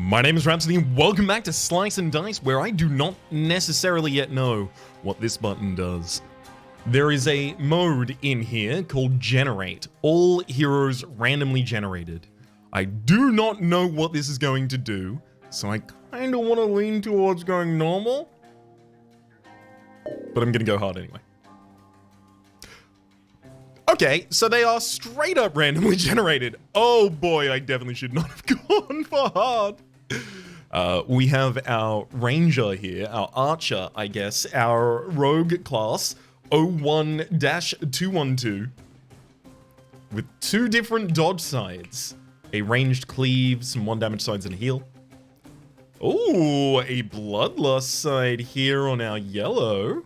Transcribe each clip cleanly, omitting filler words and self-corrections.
My name is Rhapsody and welcome back to Slice and Dice, where I do not necessarily yet know what this button does. There is a mode in here called Generate, all heroes randomly generated. I do not know what this is going to do, so I kind of want to lean towards going normal, but I'm going to go hard anyway. Okay, so they are straight up randomly generated. Oh boy, I definitely should not have gone for hard. We have our ranger here, our archer, I guess, our rogue class, 01-212, with two different dodge sides. A ranged cleave, some 1 damage sides, and a heal. Oh, a bloodlust side here on our yellow.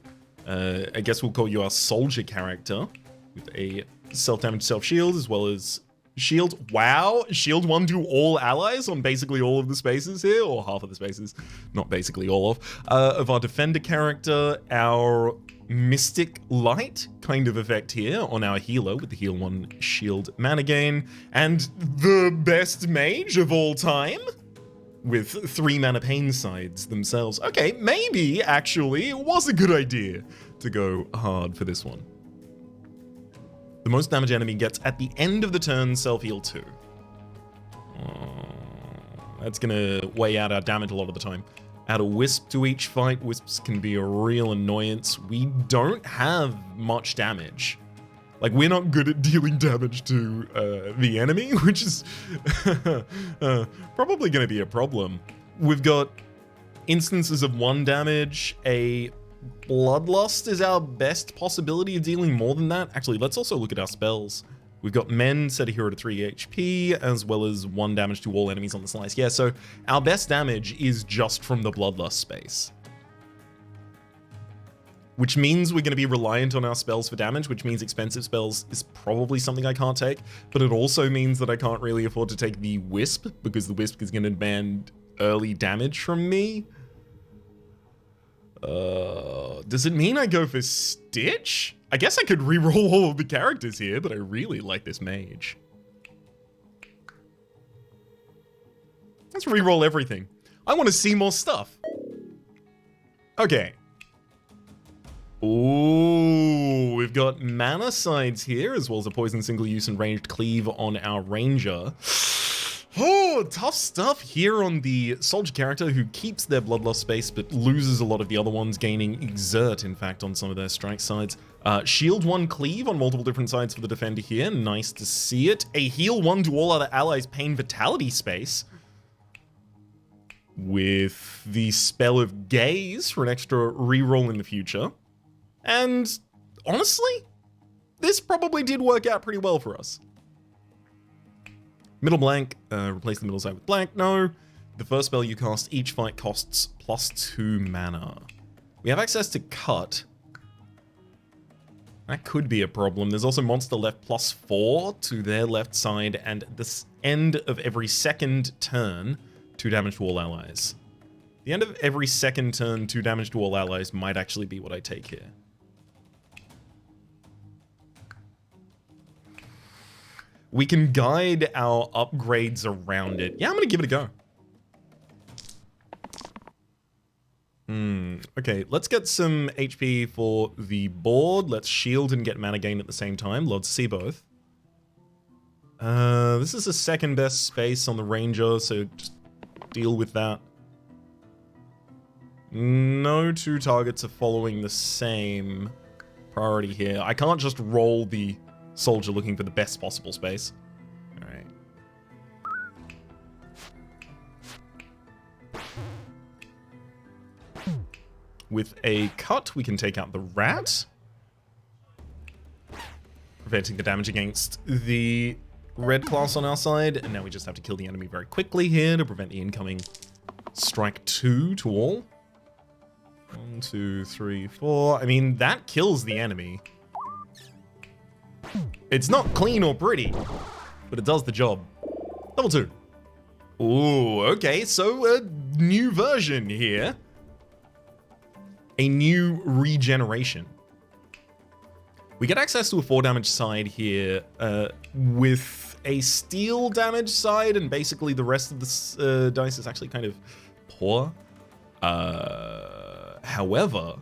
I guess we'll call you our soldier character, with a self-damage self-shield as well as shield. Wow, shield 1 to all allies on basically all of the spaces here, or half of the spaces, not basically all of our defender character, our mystic light kind of effect here on our healer with the heal 1 shield mana gain, and the best mage of all time with 3 mana pain sides themselves. Okay, maybe actually it was a good idea to go hard for this one. The most damage enemy gets at the end of the turn, self-heal 2. That's gonna weigh out our damage a lot of the time. Add a wisp to each fight. Wisps can be a real annoyance. We don't have much damage. Like, we're not good at dealing damage to the enemy, which is probably gonna be a problem. We've got instances of 1 damage, a Bloodlust is our best possibility of dealing more than that. Actually, let's also look at our spells. We've got Men, set a hero to 3 HP, as well as 1 damage to all enemies on the slice. Yeah, so our best damage is just from the Bloodlust space. Which means we're going to be reliant on our spells for damage, which means expensive spells is probably something I can't take. But it also means that I can't really afford to take the Wisp, because the Wisp is going to demand early damage from me. Does it mean I go for Stitch? I guess I could reroll all of the characters here, but I really like this mage. Let's reroll everything. I want to see more stuff. Okay. Ooh, we've got mana sides here, as well as a poison single use and ranged cleave on our ranger. Oh, tough stuff here on the soldier character who keeps their bloodlust space but loses a lot of the other ones, gaining exert, in fact, on some of their strike sides. Shield 1 cleave on multiple different sides for the defender here. Nice to see it. A heal 1 to all other allies pain vitality space, with the spell of gaze for an extra reroll in the future. And honestly, this probably did work out pretty well for us. Middle blank, replace the middle side with blank, no. The first spell you cast each fight costs +2 mana. We have access to cut. That could be a problem. There's also monster left +4 to their left side, and at the end of every second turn, 2 damage to all allies. The end of every second turn, 2 damage to all allies might actually be what I take here. We can guide our upgrades around it. Yeah, I'm gonna give it a go. Okay, let's get some HP for the board. Let's shield and get mana gain at the same time. Let's see both. This is the second best space on the ranger, so just deal with that. No 2 targets are following the same priority here. I can't just roll the soldier looking for the best possible space. All right. With a cut, we can take out the rat, preventing the damage against the red class on our side. And now we just have to kill the enemy very quickly here to prevent the incoming strike 2 to all. 1, 2, 3, 4. I mean, that kills the enemy. It's not clean or pretty, but it does the job. Level 2. Ooh, okay, so a new version here. A new regeneration. We get access to a 4 damage side here with a steel damage side, and basically the rest of the dice is actually kind of poor. However,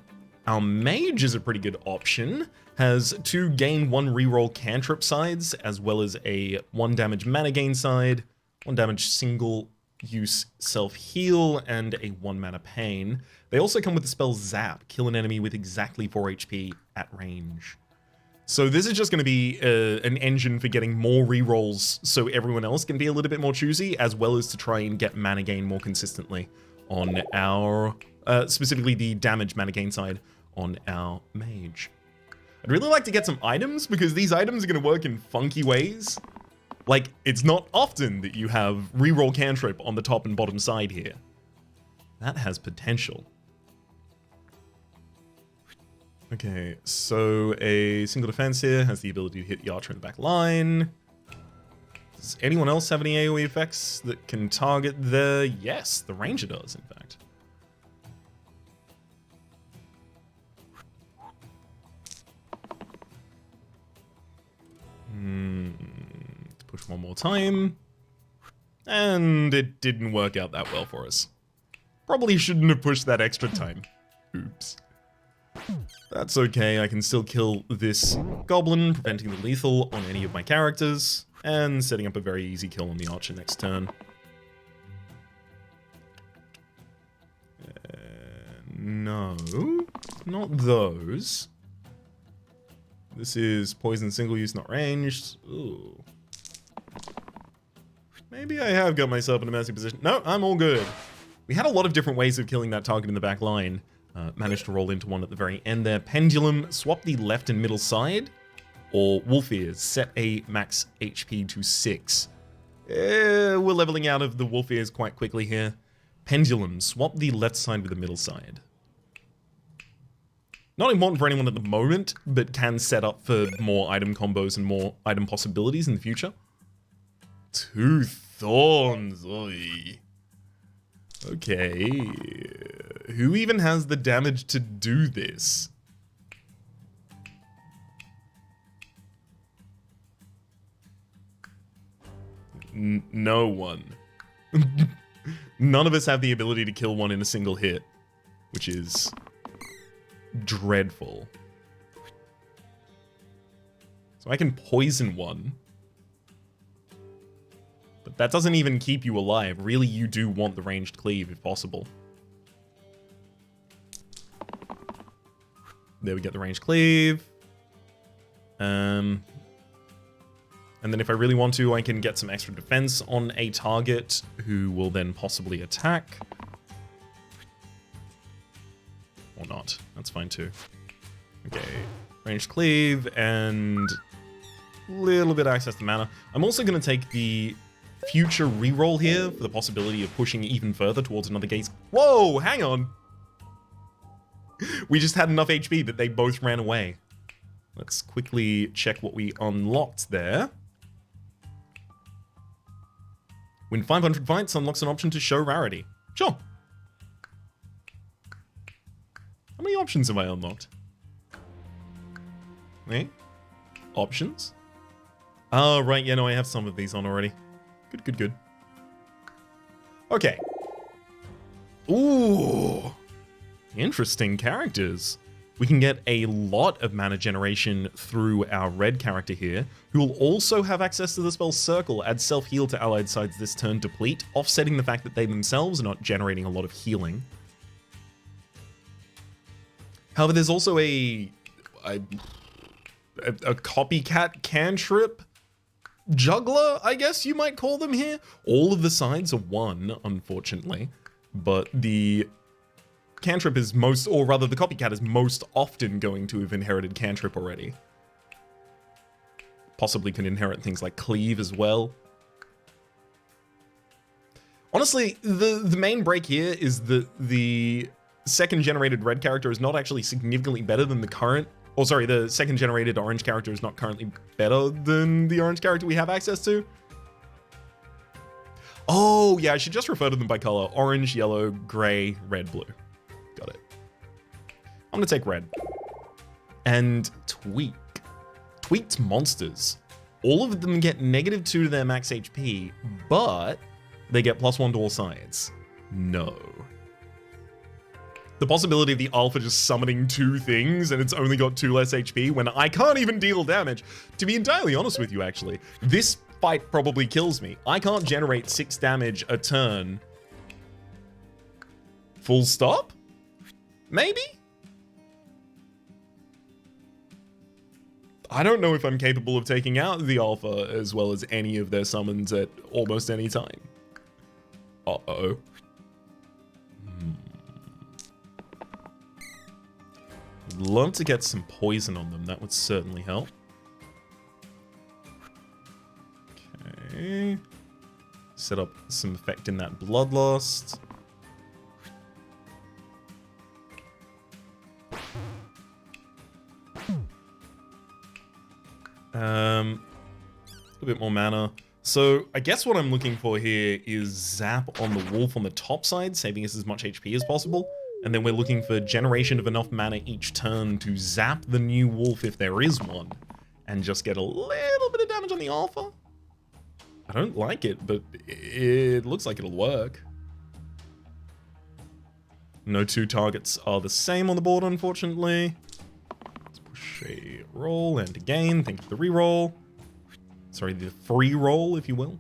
our mage is a pretty good option. Has 2 gain 1 reroll cantrip sides, as well as a 1 damage mana gain side, 1 damage single use self-heal, and a 1 mana pain. They also come with the spell Zap, kill an enemy with exactly 4 HP at range. So this is just going to be an engine for getting more rerolls so everyone else can be a little bit more choosy, as well as to try and get mana gain more consistently on our, specifically the damage mana gain side on our mage. I'd really like to get some items, because these items are going to work in funky ways. Like, it's not often that you have reroll cantrip on the top and bottom side here. That has potential. Okay, so a single defense here has the ability to hit the archer in the back line. Does anyone else have any AoE effects that can target the... Yes, the ranger does, in fact. Let's push one more time. And it didn't work out that well for us. Probably shouldn't have pushed that extra time. Oops. That's okay, I can still kill this goblin, preventing the lethal on any of my characters, and setting up a very easy kill on the archer next turn. No, not those. This is poison single use, not ranged. Ooh. Maybe I have got myself in a messy position. No, I'm all good. We had a lot of different ways of killing that target in the back line. Managed to roll into one at the very end there. Pendulum, swap the left and middle side. Or Wolf Ears, set a max HP to 6. We're leveling out of the Wolf Ears quite quickly here. Pendulum, swap the left side with the middle side. Not important for anyone at the moment, but can set up for more item combos and more item possibilities in the future. 2 Thorns, oy. Okay, who even has the damage to do this? No one. None of us have the ability to kill one in a single hit, which is dreadful. So I can poison one. But that doesn't even keep you alive. Really, you do want the ranged cleave if possible. There we get the ranged cleave. And then if I really want to, I can get some extra defense on a target who will then possibly attack. Or not. That's fine too. Okay. Ranged cleave and a little bit of access to mana. I'm also going to take the future reroll here for the possibility of pushing even further towards another gate. Whoa, hang on. We just had enough HP that they both ran away. Let's quickly check what we unlocked there. Win 500 fights unlocks an option to show rarity. Sure. How many options have I unlocked? Eh? Options? Oh, right, yeah, no, I have some of these on already. Good, good, good. Okay. Ooh. Interesting characters. We can get a lot of mana generation through our red character here, who will also have access to the spell Circle, add self-heal to allied sides this turn, deplete, offsetting the fact that they themselves are not generating a lot of healing. However, there's also a copycat cantrip juggler, I guess you might call them here. All of the sides are 1, unfortunately, but the cantrip is most, or rather the copycat is most often going to have inherited cantrip already. Possibly can inherit things like cleave as well. Honestly, the main break here is that the second generated red character is not actually significantly better than the current, or sorry, the second generated orange character is not currently better than the orange character we have access to. Oh, yeah, I should just refer to them by color. Orange, yellow, gray, red, blue. Got it. I'm gonna take red. And Tweak. Tweaked Monsters. All of them get -2 to their max HP, but they get +1 to all sides. No. The possibility of the alpha just summoning 2 things and it's only got 2 less HP when I can't even deal damage. To be entirely honest with you, actually, this fight probably kills me. I can't generate 6 damage a turn. Full stop? Maybe? I don't know if I'm capable of taking out the alpha as well as any of their summons at almost any time. Uh-oh. I'd love to get some poison on them. That would certainly help. Okay. Set up some effect in that bloodlust. A bit more mana. So I guess what I'm looking for here is zap on the wolf on the top side, saving us as much HP as possible. And then we're looking for generation of enough mana each turn to zap the new wolf if there is one. And just get a little bit of damage on the alpha. I don't like it, but it looks like it'll work. No 2 targets are the same on the board, unfortunately. Let's push a roll and again, thank you for the reroll. Sorry, the free roll, if you will.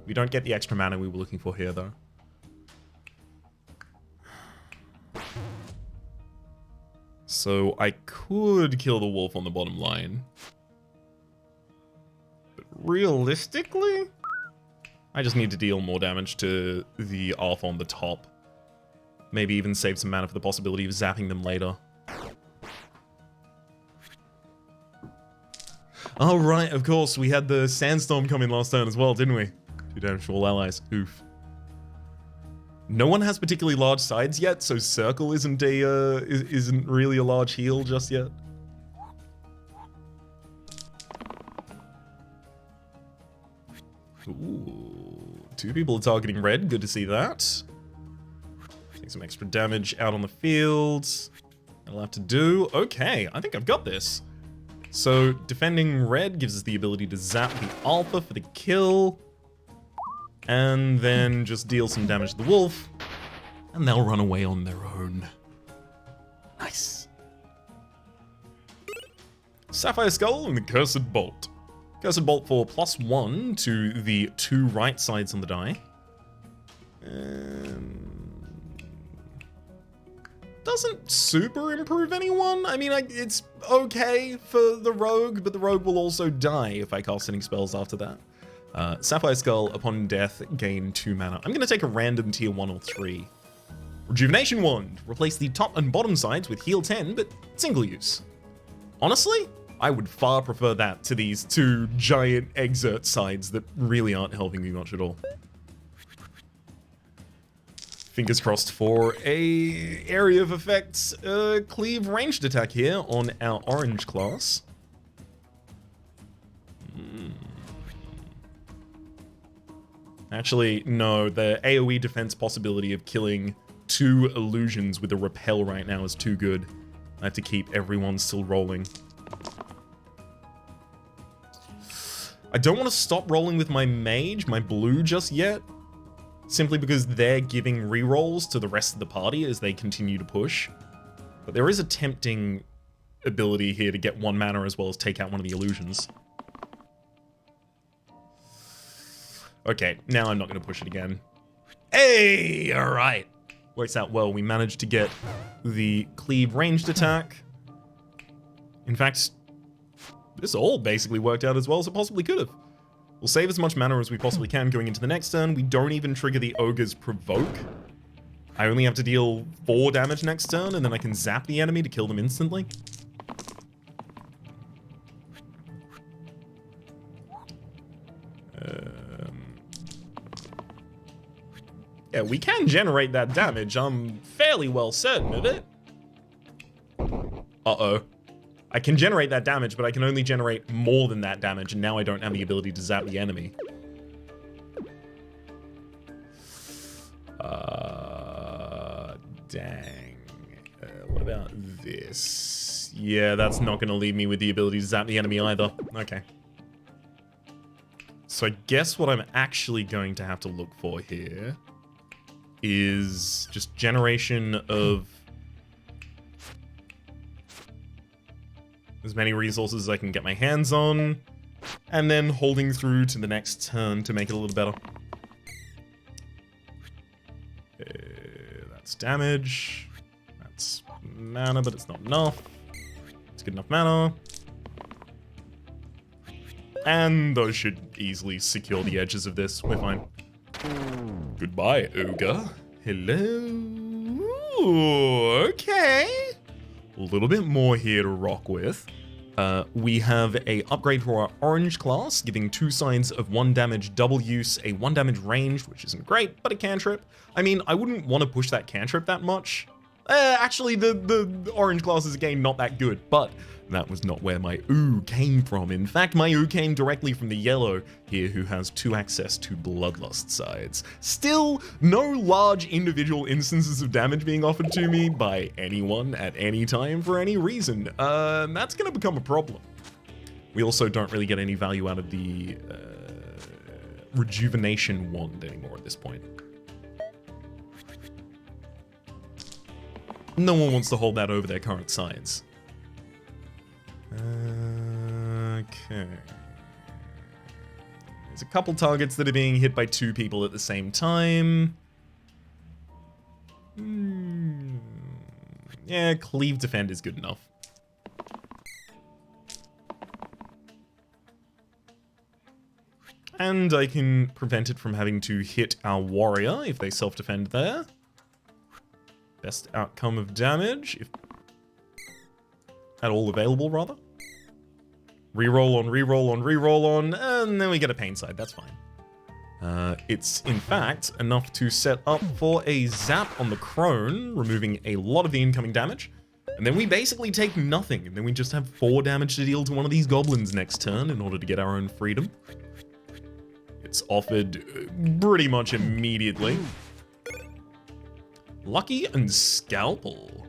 We don't get the extra mana we were looking for here, though. So I could kill the wolf on the bottom line. But realistically, I just need to deal more damage to the alpha on the top. Maybe even save some mana for the possibility of zapping them later. Oh, right, of course, we had the sandstorm come in last turn as well, didn't we? 2 damage to all allies. Oof. No one has particularly large sides yet, so circle isn't really a large heal just yet. Ooh, 2 people are targeting red. Good to see that. Take some extra damage out on the field. That'll have to do. Okay, I think I've got this. So defending red gives us the ability to zap the alpha for the kill. And then just deal some damage to the wolf. And they'll run away on their own. Nice. Sapphire Skull and the Cursed Bolt. Cursed Bolt for +1 to the 2 right sides on the die. Doesn't super improve anyone. I mean, it's okay for the rogue, but the rogue will also die if I cast any spells after that. Sapphire Skull, upon death, gain 2 mana. I'm going to take a random tier 1 or 3. Rejuvenation Wand. Replace the top and bottom sides with heal 10, but single use. Honestly, I would far prefer that to these 2 giant exert sides that really aren't helping me much at all. Fingers crossed for a area of effects cleave ranged attack here on our orange class. Actually, no, the AoE defense possibility of killing 2 illusions with a repel right now is too good. I have to keep everyone still rolling. I don't want to stop rolling with my mage, my blue, just yet. Simply because they're giving rerolls to the rest of the party as they continue to push. But there is a tempting ability here to get 1 mana as well as take out one of the illusions. Okay, now I'm not going to push it again. Hey, alright. Works out well. We managed to get the cleave ranged attack. In fact, this all basically worked out as well as it possibly could have. We'll save as much mana as we possibly can going into the next turn. We don't even trigger the Ogre's Provoke. I only have to deal 4 damage next turn, and then I can zap the enemy to kill them instantly. Yeah, we can generate that damage. I'm fairly well certain of it. Uh-oh. I can generate that damage, but I can only generate more than that damage, and now I don't have the ability to zap the enemy. Dang. What about this? yeah, that's not going to leave me with the ability to zap the enemy either. Okay. So I guess what I'm actually going to have to look for here is just generation of as many resources as I can get my hands on, and then holding through to the next turn to make it a little better. That's damage. That's mana, but it's not enough. It's good enough mana. And those should easily secure the edges of this. We're fine. Goodbye, ogre. Hello. Ooh, okay. A little bit more here to rock with. We have a upgrade for our orange class, giving 2 signs of 1 damage double use, a 1 damage range, which isn't great, but a cantrip. I mean, I wouldn't want to push that cantrip that much. Actually, the orange class is again not that good, but that was not where my ooh came from. In fact, my ooh came directly from the yellow here, who has 2 access to bloodlust sides. Still, no large individual instances of damage being offered to me by anyone at any time for any reason. That's gonna become a problem. We also don't really get any value out of the rejuvenation wand anymore at this point. No one wants to hold that over their current sides. Okay. There's a couple targets that are being hit by 2 people at the same time. Yeah, cleave defend is good enough. And I can prevent it from having to hit our warrior if they self-defend there. Best outcome of damage, if at all available, rather. Reroll on, reroll on, reroll on, and then we get a pain side, that's fine. It's, in fact, enough to set up for a zap on the crone, removing a lot of the incoming damage. And then we basically take nothing, and then we just have 4 damage to deal to one of these goblins next turn in order to get our own freedom. It's offered pretty much immediately. Lucky and Scalpel.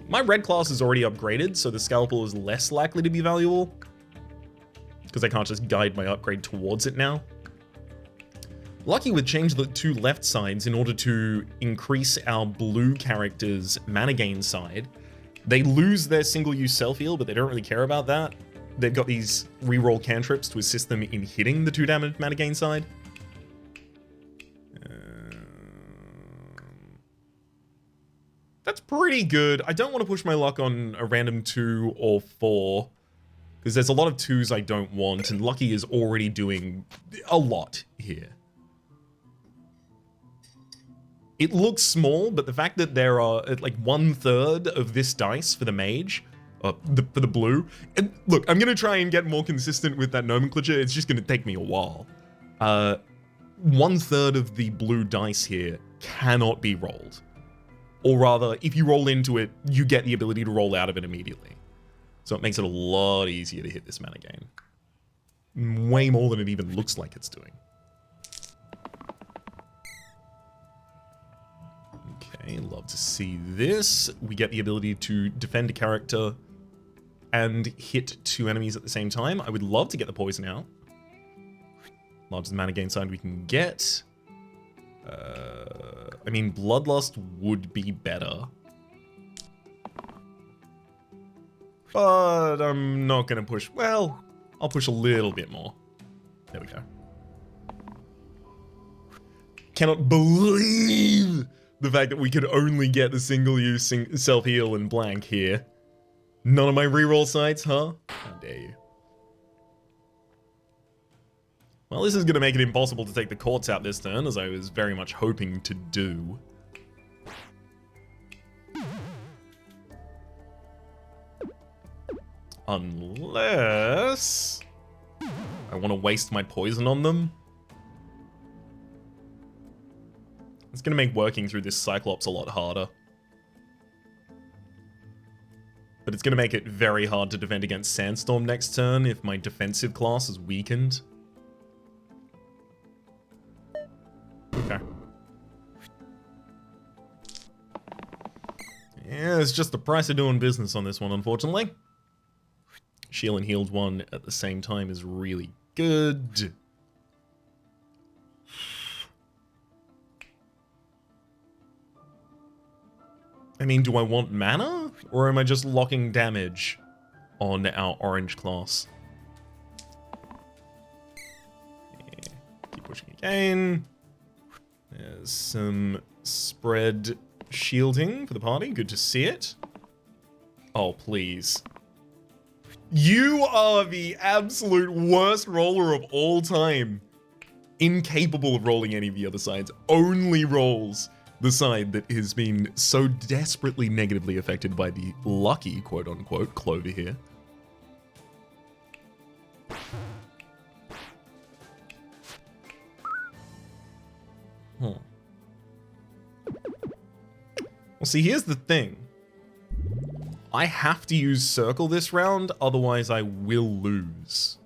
My red class is already upgraded, so the Scalpel is less likely to be valuable, because I can't just guide my upgrade towards it now. Lucky would change the 2 left sides in order to increase our blue character's mana gain side. They lose their single-use self-heal, but they don't really care about that. They've got these reroll cantrips to assist them in hitting the 2 damage mana gain side. That's pretty good. I don't want to push my luck on a random 2 or 4, because there's a lot of 2s I don't want, and Lucky is already doing a lot here. It looks small, but the fact that there are like 1/3 of this dice for the mage, for the blue, and look, I'm gonna try and get more consistent with that nomenclature. It's just gonna take me a while. 1/3 of the blue dice here cannot be rolled. Or rather, if you roll into it, you get the ability to roll out of it immediately. So it makes it a lot easier to hit this mana gain. Way more than it even looks like it's doing. Okay, love to see this. We get the ability to defend a character and hit 2 enemies at the same time. I would love to get the poison out. Largest mana gain side we can get. I mean, Bloodlust would be better. But I'm not going to push. Well, I'll push a little bit more. There we go. Cannot believe the fact that we could only get the single-use self-heal and blank here. None of my reroll sites, huh? How dare you. Well, this is going to make it impossible to take the courts out this turn, as I was very much hoping to do. Unless I want to waste my poison on them. It's going to make working through this Cyclops a lot harder. But it's going to make it very hard to defend against Sandstorm next turn if my defensive class is weakened. Okay. Yeah, it's just the price of doing business on this one, unfortunately. Shield and healed one at the same time is really good. I mean, do I want mana? Or am I just locking damage on our orange class? Yeah. Keep pushing again. There's some spread shielding for the party. Good to see it. Oh, please. You are the absolute worst roller of all time. Incapable of rolling any of the other sides. Only rolls the side that has been so desperately negatively affected by the lucky, quote-unquote, Clover here. Huh. Well, see, here's the thing. I have to use Circle this round, otherwise I will lose.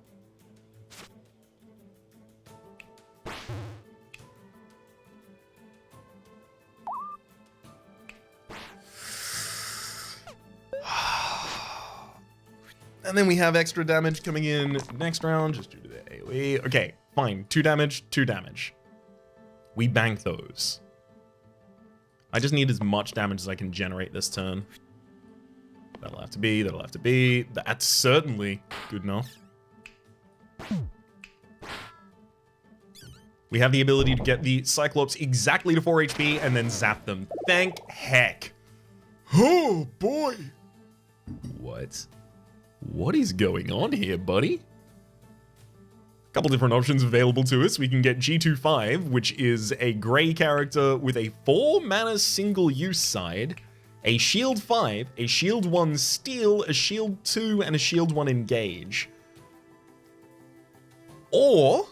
And then we have extra damage coming in next round, just due to the AoE. Okay, fine. 2 damage, 2 damage. We bank those. I just need as much damage as I can generate this turn. That'll have to be, that'll have to be. That's certainly good enough. We have the ability to get the Cyclops exactly to 4 HP and then zap them. Thank heck. Oh, boy. What? What is going on here, buddy? A couple different options available to us. We can get G25, which is a gray character with a 4 mana single use side, a shield 5, a shield 1 steal, a shield 2, and a shield 1 engage. Or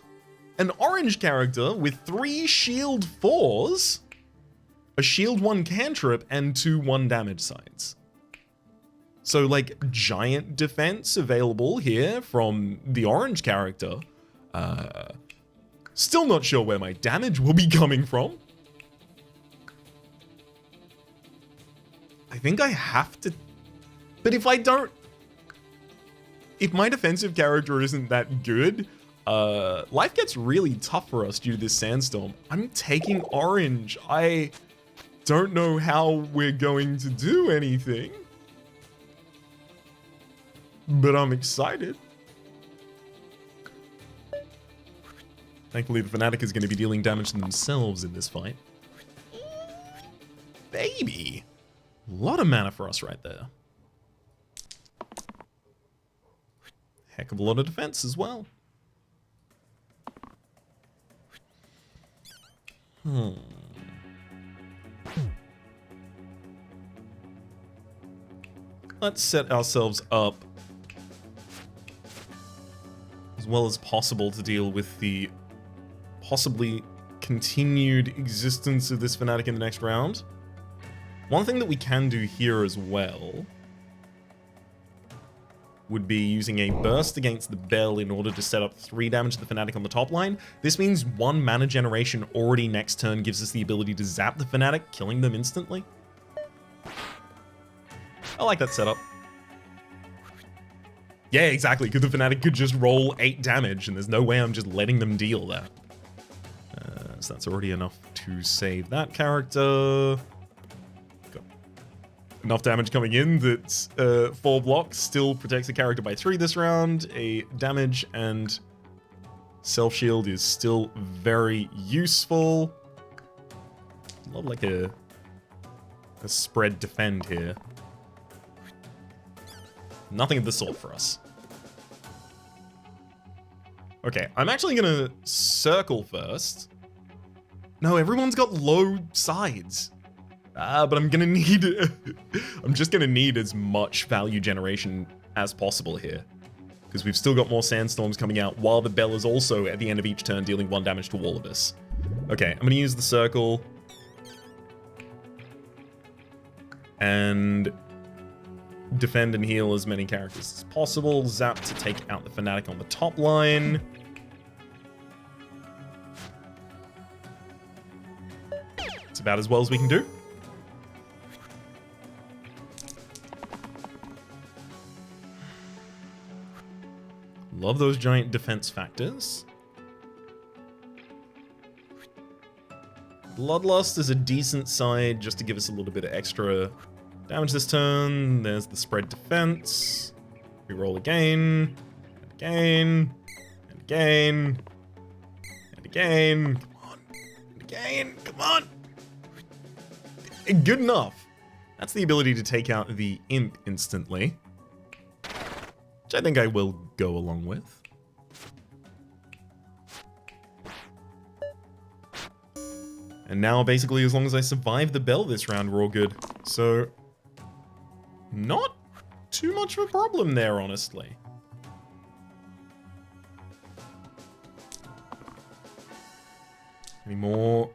an orange character with 3 shield 4s, a shield 1 cantrip, and 2 1 damage sides. So, like, giant defense available here from the orange character. Still not sure where my damage will be coming from. I think I have to... But if I don't... If my defensive character isn't that good, life gets really tough for us due to this sandstorm. I'm taking orange. I don't know how we're going to do anything. But I'm excited. Thankfully, the Fnatic is going to be dealing damage to themselves in this fight. Baby! A lot of mana for us right there. Heck of a lot of defense as well. Let's set ourselves up as well as possible to deal with the possibly continued existence of this Fnatic in the next round. One thing that we can do here as well would be using a burst against the Bell in order to set up 3 damage to the Fnatic on the top line. This means 1 mana generation already next turn gives us the ability to zap the Fnatic, killing them instantly. I like that setup. Yeah, exactly, because the Fnatic could just roll 8 damage, and there's no way I'm just letting them deal that. So that's already enough to save that character. Got enough damage coming in that 4 blocks still protects the character by 3 this round. A damage and self-shield is still very useful. Love like a spread defend here. Nothing of the sort for us. Okay, I'm actually gonna circle first. No, everyone's got low sides. But I'm gonna need... I'm just gonna need as much value generation as possible here. Because we've still got more sandstorms coming out, while the Bell is also, at the end of each turn, dealing 1 damage to all of us. Okay, I'm gonna use the circle. And defend and heal as many characters as possible. Zap to take out the Fnatic on the top line. It's about as well as we can do. Love those giant defense factors. Bloodlust is a decent side just to give us a little bit of extra damage this turn. There's the spread defense. We roll again, and again, and again, and again. Come on, and again, come on. Good enough. That's the ability to take out the imp instantly, which I think I will go along with. And now, basically, as long as I survive the bell this round, we're all good. So, not too much of a problem there, honestly. Any more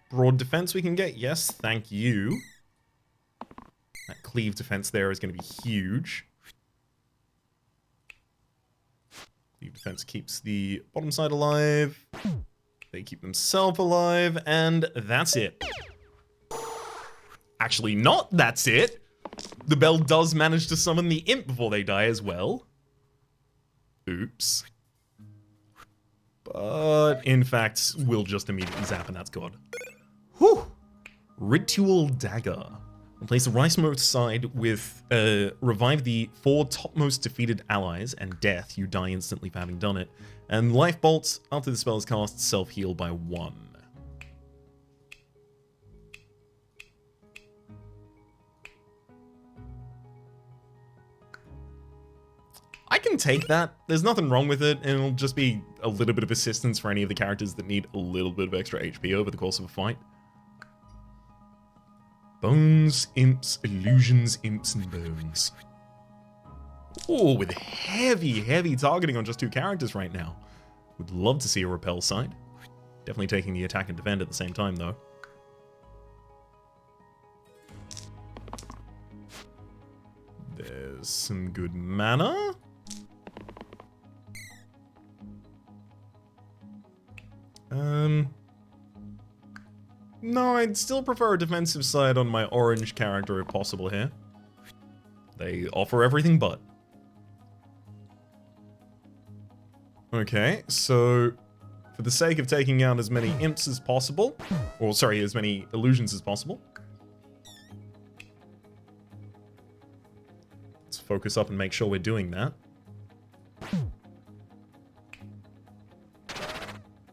broad defense we can get? Yes, thank you. That cleave defense there is going to be huge. Cleave defense keeps the bottom side alive. They keep themselves alive, and that's it. Actually, not that's it. The bell does manage to summon the imp before they die as well. Oops. But, in fact, we'll just immediately zap, and that's God. Whew! Ritual Dagger. Replace the rightmost side with, revive the 4 topmost defeated allies, and death, you die instantly for having done it. And Life Bolts, after the spell is cast, self-heal by 1. I can take that. There's nothing wrong with it, and it'll just be a little bit of assistance for any of the characters that need a little bit of extra HP over the course of a fight. Bones, imps, illusions, imps, and bones. Oh, with heavy, heavy targeting on just 2 characters right now. Would love to see a repel side. Definitely taking the attack and defend at the same time, though. There's some good mana. No, I'd still prefer a defensive side on my orange character if possible here. They offer everything but. Okay, so for the sake of taking out as many imps as possible, or sorry, as many illusions as possible, let's focus up and make sure we're doing that.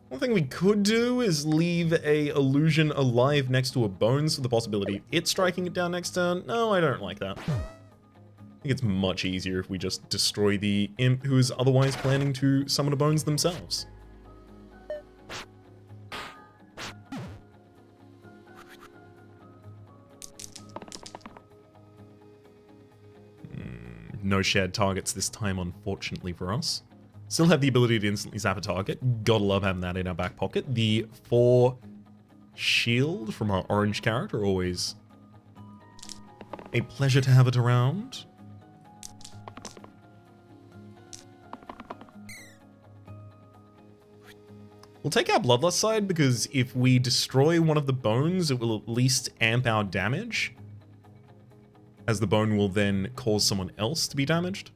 One thing we could do is leave a illusion alive next to a bones for the possibility of it striking it down next turn. No, I don't like that. I think it's much easier if we just destroy the imp who is otherwise planning to summon a bones themselves. No shared targets this time, unfortunately for us. Still have the ability to instantly zap a target. Gotta love having that in our back pocket. The 4 shield from our orange character, always a pleasure to have it around. We'll take our Bloodlust side because if we destroy one of the bones, it will at least amp our damage, as the bone will then cause someone else to be damaged.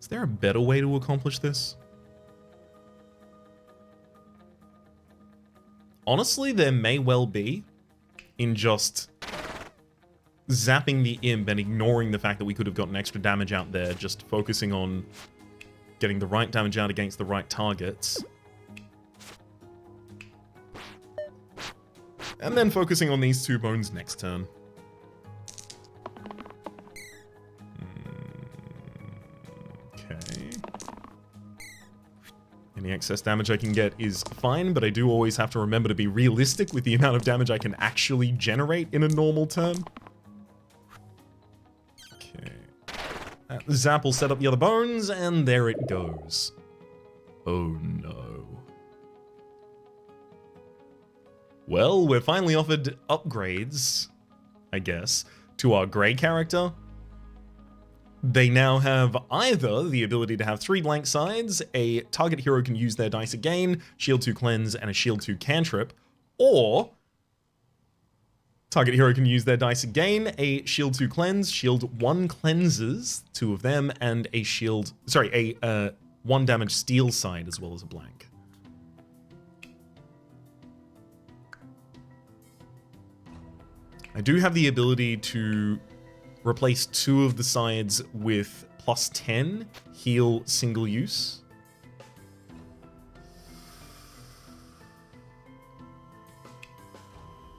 Is there a better way to accomplish this? Honestly, there may well be, in just zapping the imp and ignoring the fact that we could have gotten extra damage out there, just focusing on getting the right damage out against the right targets. And then focusing on these 2 bones next turn. Okay. Any excess damage I can get is fine, but I do always have to remember to be realistic with the amount of damage I can actually generate in a normal turn. Okay. Zap will set up the other bones, and there it goes. Oh no. Well, we're finally offered upgrades, I guess, to our grey character. They now have either the ability to have 3 blank sides, a target hero can use their dice again, shield 2 cleanse, and a shield 2 cantrip, or target hero can use their dice again, a shield 2 cleanse, shield 1 cleanses, 2 of them, and a 1 damage steel side as well as a blank. I do have the ability to replace 2 of the sides with +10 heal single use.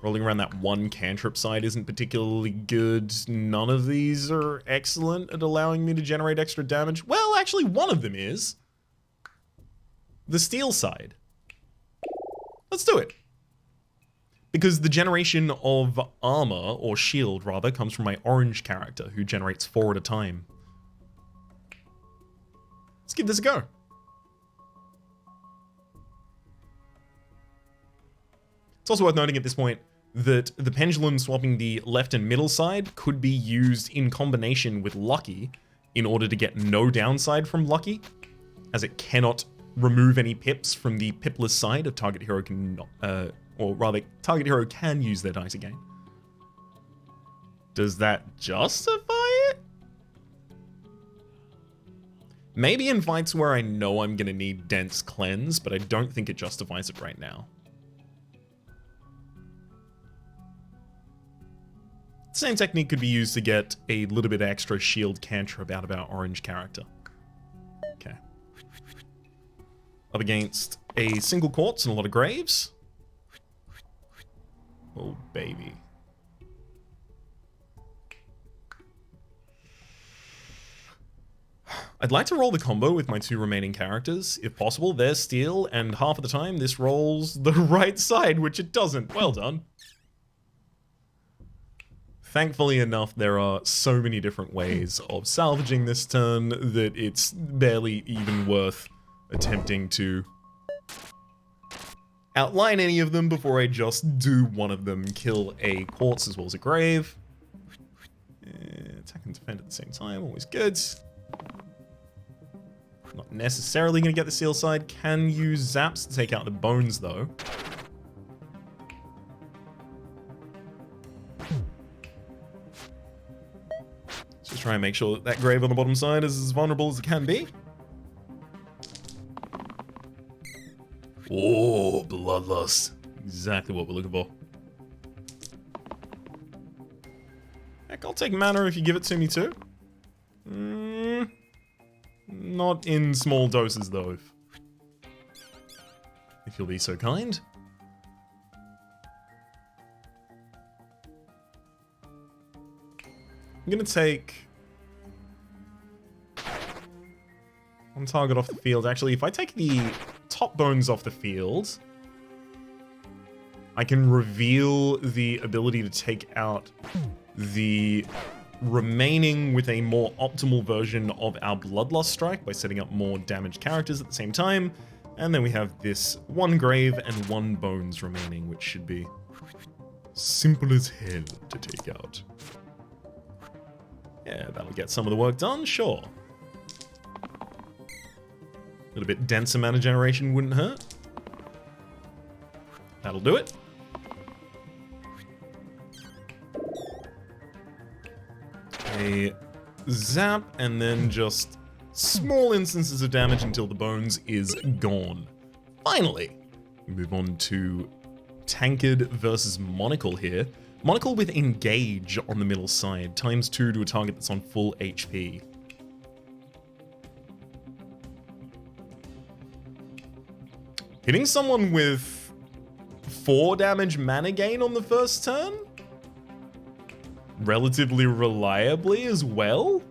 Rolling around that 1 cantrip side isn't particularly good. None of these are excellent at allowing me to generate extra damage. Well, actually, one of them is. The steel side. Let's do it. Because the generation of armor, or shield rather, comes from my orange character, who generates 4 at a time. Let's give this a go. It's also worth noting at this point that the pendulum swapping the left and middle side could be used in combination with Lucky in order to get no downside from Lucky, as it cannot remove any pips from the pipless side of target hero can, or rather, target hero can use their dice again. Does that justify it? Maybe in fights where I know I'm gonna need dense cleanse, but I don't think it justifies it right now. The same technique could be used to get a little bit extra shield cantrip out of our orange character. Okay. Up against a single quartz and a lot of graves. Oh, baby. I'd like to roll the combo with my 2 remaining characters. If possible, they're steel, and half of the time this rolls the right side, which it doesn't. Well done. Thankfully enough, there are so many different ways of salvaging this turn that it's barely even worth attempting to outline any of them before I just do one of them, kill a quartz as well as a grave. Attack and defend at the same time, always good. Not necessarily going to get the seal side. Can use zaps to take out the bones though. Just try and make sure that that grave on the bottom side is as vulnerable as it can be. Oh, bloodlust. Exactly what we're looking for. Heck, I'll take mana if you give it to me too. Not in small doses though, if you'll be so kind. I'm gonna take one target off the field. Actually, if I take the top bones off the field, I can reveal the ability to take out the remaining with a more optimal version of our Bloodlust strike by setting up more damaged characters at the same time. And then we have this 1 grave and 1 bones remaining, which should be simple as hell to take out. Yeah, that'll get some of the work done, sure. A little bit denser mana generation wouldn't hurt. That'll do it. A zap, and then just small instances of damage until the bones is gone. Finally, we move on to Tankard versus Monocle here. Monocle with engage on the middle side, ×2 to a target that's on full HP. Hitting someone with 4 damage mana gain on the first turn? Relatively reliably as well?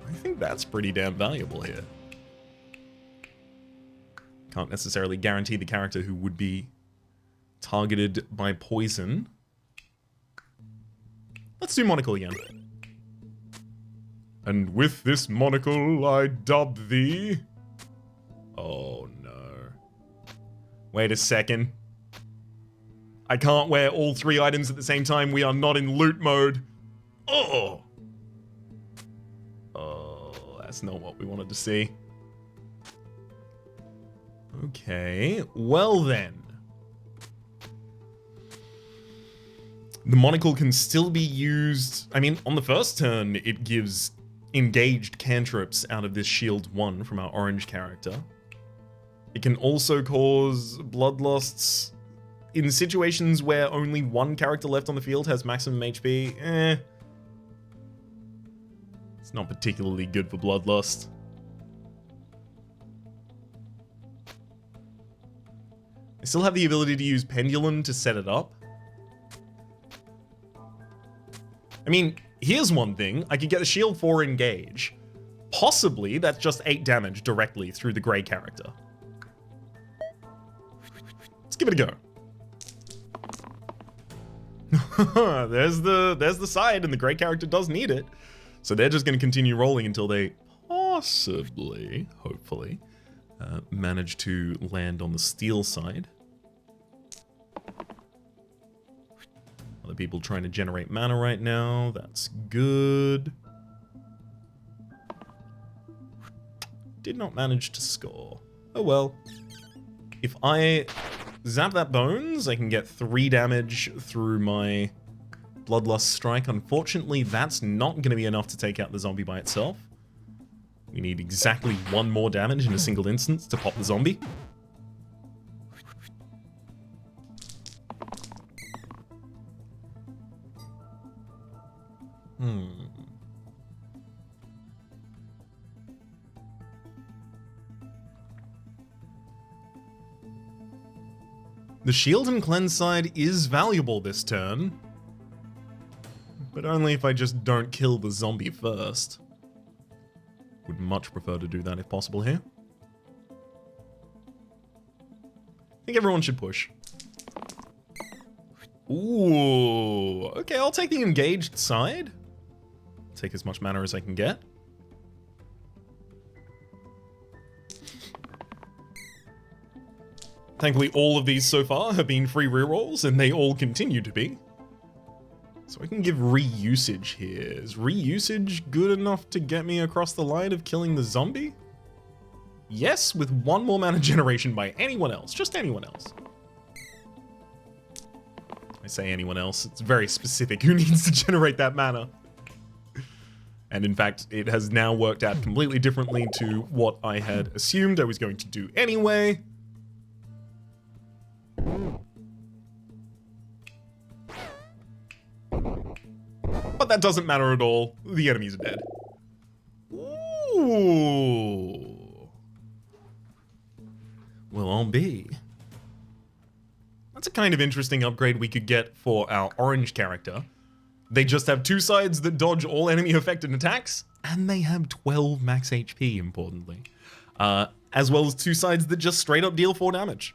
I think that's pretty damn valuable here. Can't necessarily guarantee the character who would be targeted by poison. Let's do Monocle again. And with this monocle, I dub thee... Oh no. Wait a second. I can't wear all 3 items at the same time. We are not in loot mode. Oh! That's not what we wanted to see. Okay, well then. The monocle can still be used. I mean, on the first turn, it gives engaged cantrips out of this shield 1 from our orange character. It can also cause bloodlusts in situations where only one character left on the field has maximum HP. It's not particularly good for bloodlust. I still have the ability to use Pendulum to set it up. I mean, here's one thing. I could get a shield 4 engage. Possibly that's just 8 damage directly through the grey character. Let's give it a go. There's the side, and the grey character does need it. So they're just going to continue rolling until they possibly, hopefully, manage to land on the steel side. Other people trying to generate mana right now. That's good. Did not manage to score. Oh well. If I zap that bones, I can get 3 damage through my Bloodlust Strike. Unfortunately, that's not going to be enough to take out the zombie by itself. We need exactly 1 more damage in a single instance to pop the zombie. The shield and cleanse side is valuable this turn, but only if I just don't kill the zombie first. Would much prefer to do that if possible here. I think everyone should push. Ooh, okay, I'll take the engaged side. Take as much mana as I can get. Thankfully, all of these so far have been free rerolls, and they all continue to be. So I can give reusage here. Is reusage good enough to get me across the line of killing the zombie? Yes, with 1 more mana generation by anyone else. Just anyone else. I say anyone else, it's very specific who needs to generate that mana. And in fact, it has now worked out completely differently to what I had assumed I was going to do anyway. But that doesn't matter at all. The enemies are dead. Ooh. Well, I'll be. That's a kind of interesting upgrade we could get for our orange character. They just have 2 sides that dodge all enemy affected attacks, and they have 12 max HP, importantly. As well as 2 sides that just straight up deal 4 damage.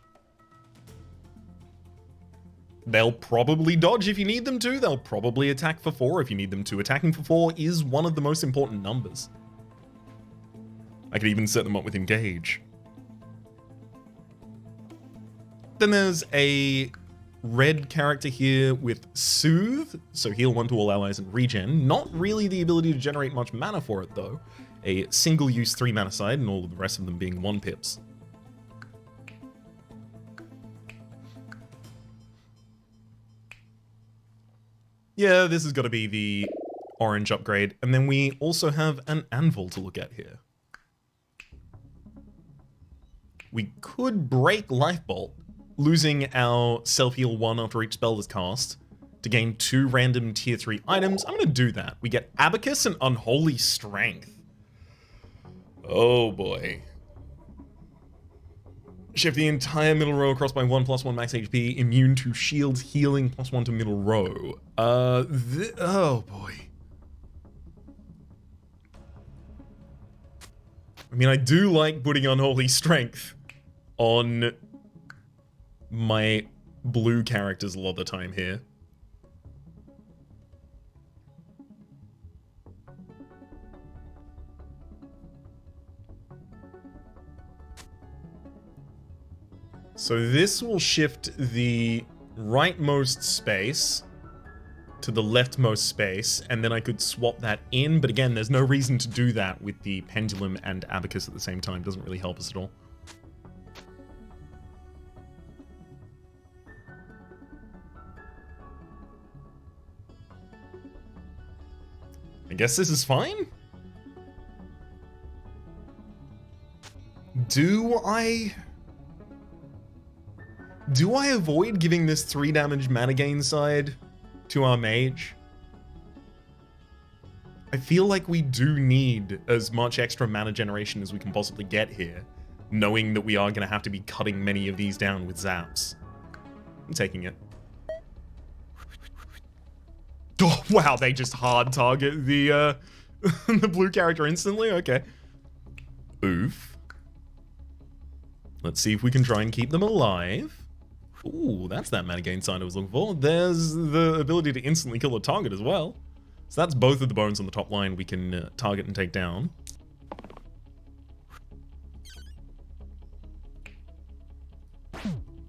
They'll probably dodge if you need them to. They'll probably attack for 4 if you need them to. Attacking for 4 is one of the most important numbers. I could even set them up with engage. Then there's a red character here with Soothe, so heal 1 to all allies and regen. Not really the ability to generate much mana for it though. A single use 3 mana side and all of the rest of them being 1 pips. Yeah, this has got to be the orange upgrade. And then we also have an anvil to look at here. We could break Life Bolt, losing our self-heal 1 after each spell is cast, to gain 2 random tier 3 items. I'm going to do that. We get Abacus and Unholy Strength. Oh boy. Shift the entire middle row across by 1+1 max HP, immune to shields, healing +1 to middle row. Oh boy. I mean, I do like putting Unholy Strength on my blue characters a lot of the time here. So this will shift the rightmost space to the leftmost space, and then I could swap that in. But again, there's no reason to do that with the pendulum and abacus at the same time. Doesn't really help us at all. I guess this is fine? Do I avoid giving this 3 damage mana gain side to our mage? I feel like we do need as much extra mana generation as we can possibly get here, knowing that we are going to have to be cutting many of these down with zaps. I'm taking it. Oh, wow, they just hard target the the blue character instantly? Okay. Oof. Let's see if we can try and keep them alive. Ooh, that's that mana gain sign I was looking for. There's the ability to instantly kill a target as well. So that's both of the bones on the top line we can target and take down.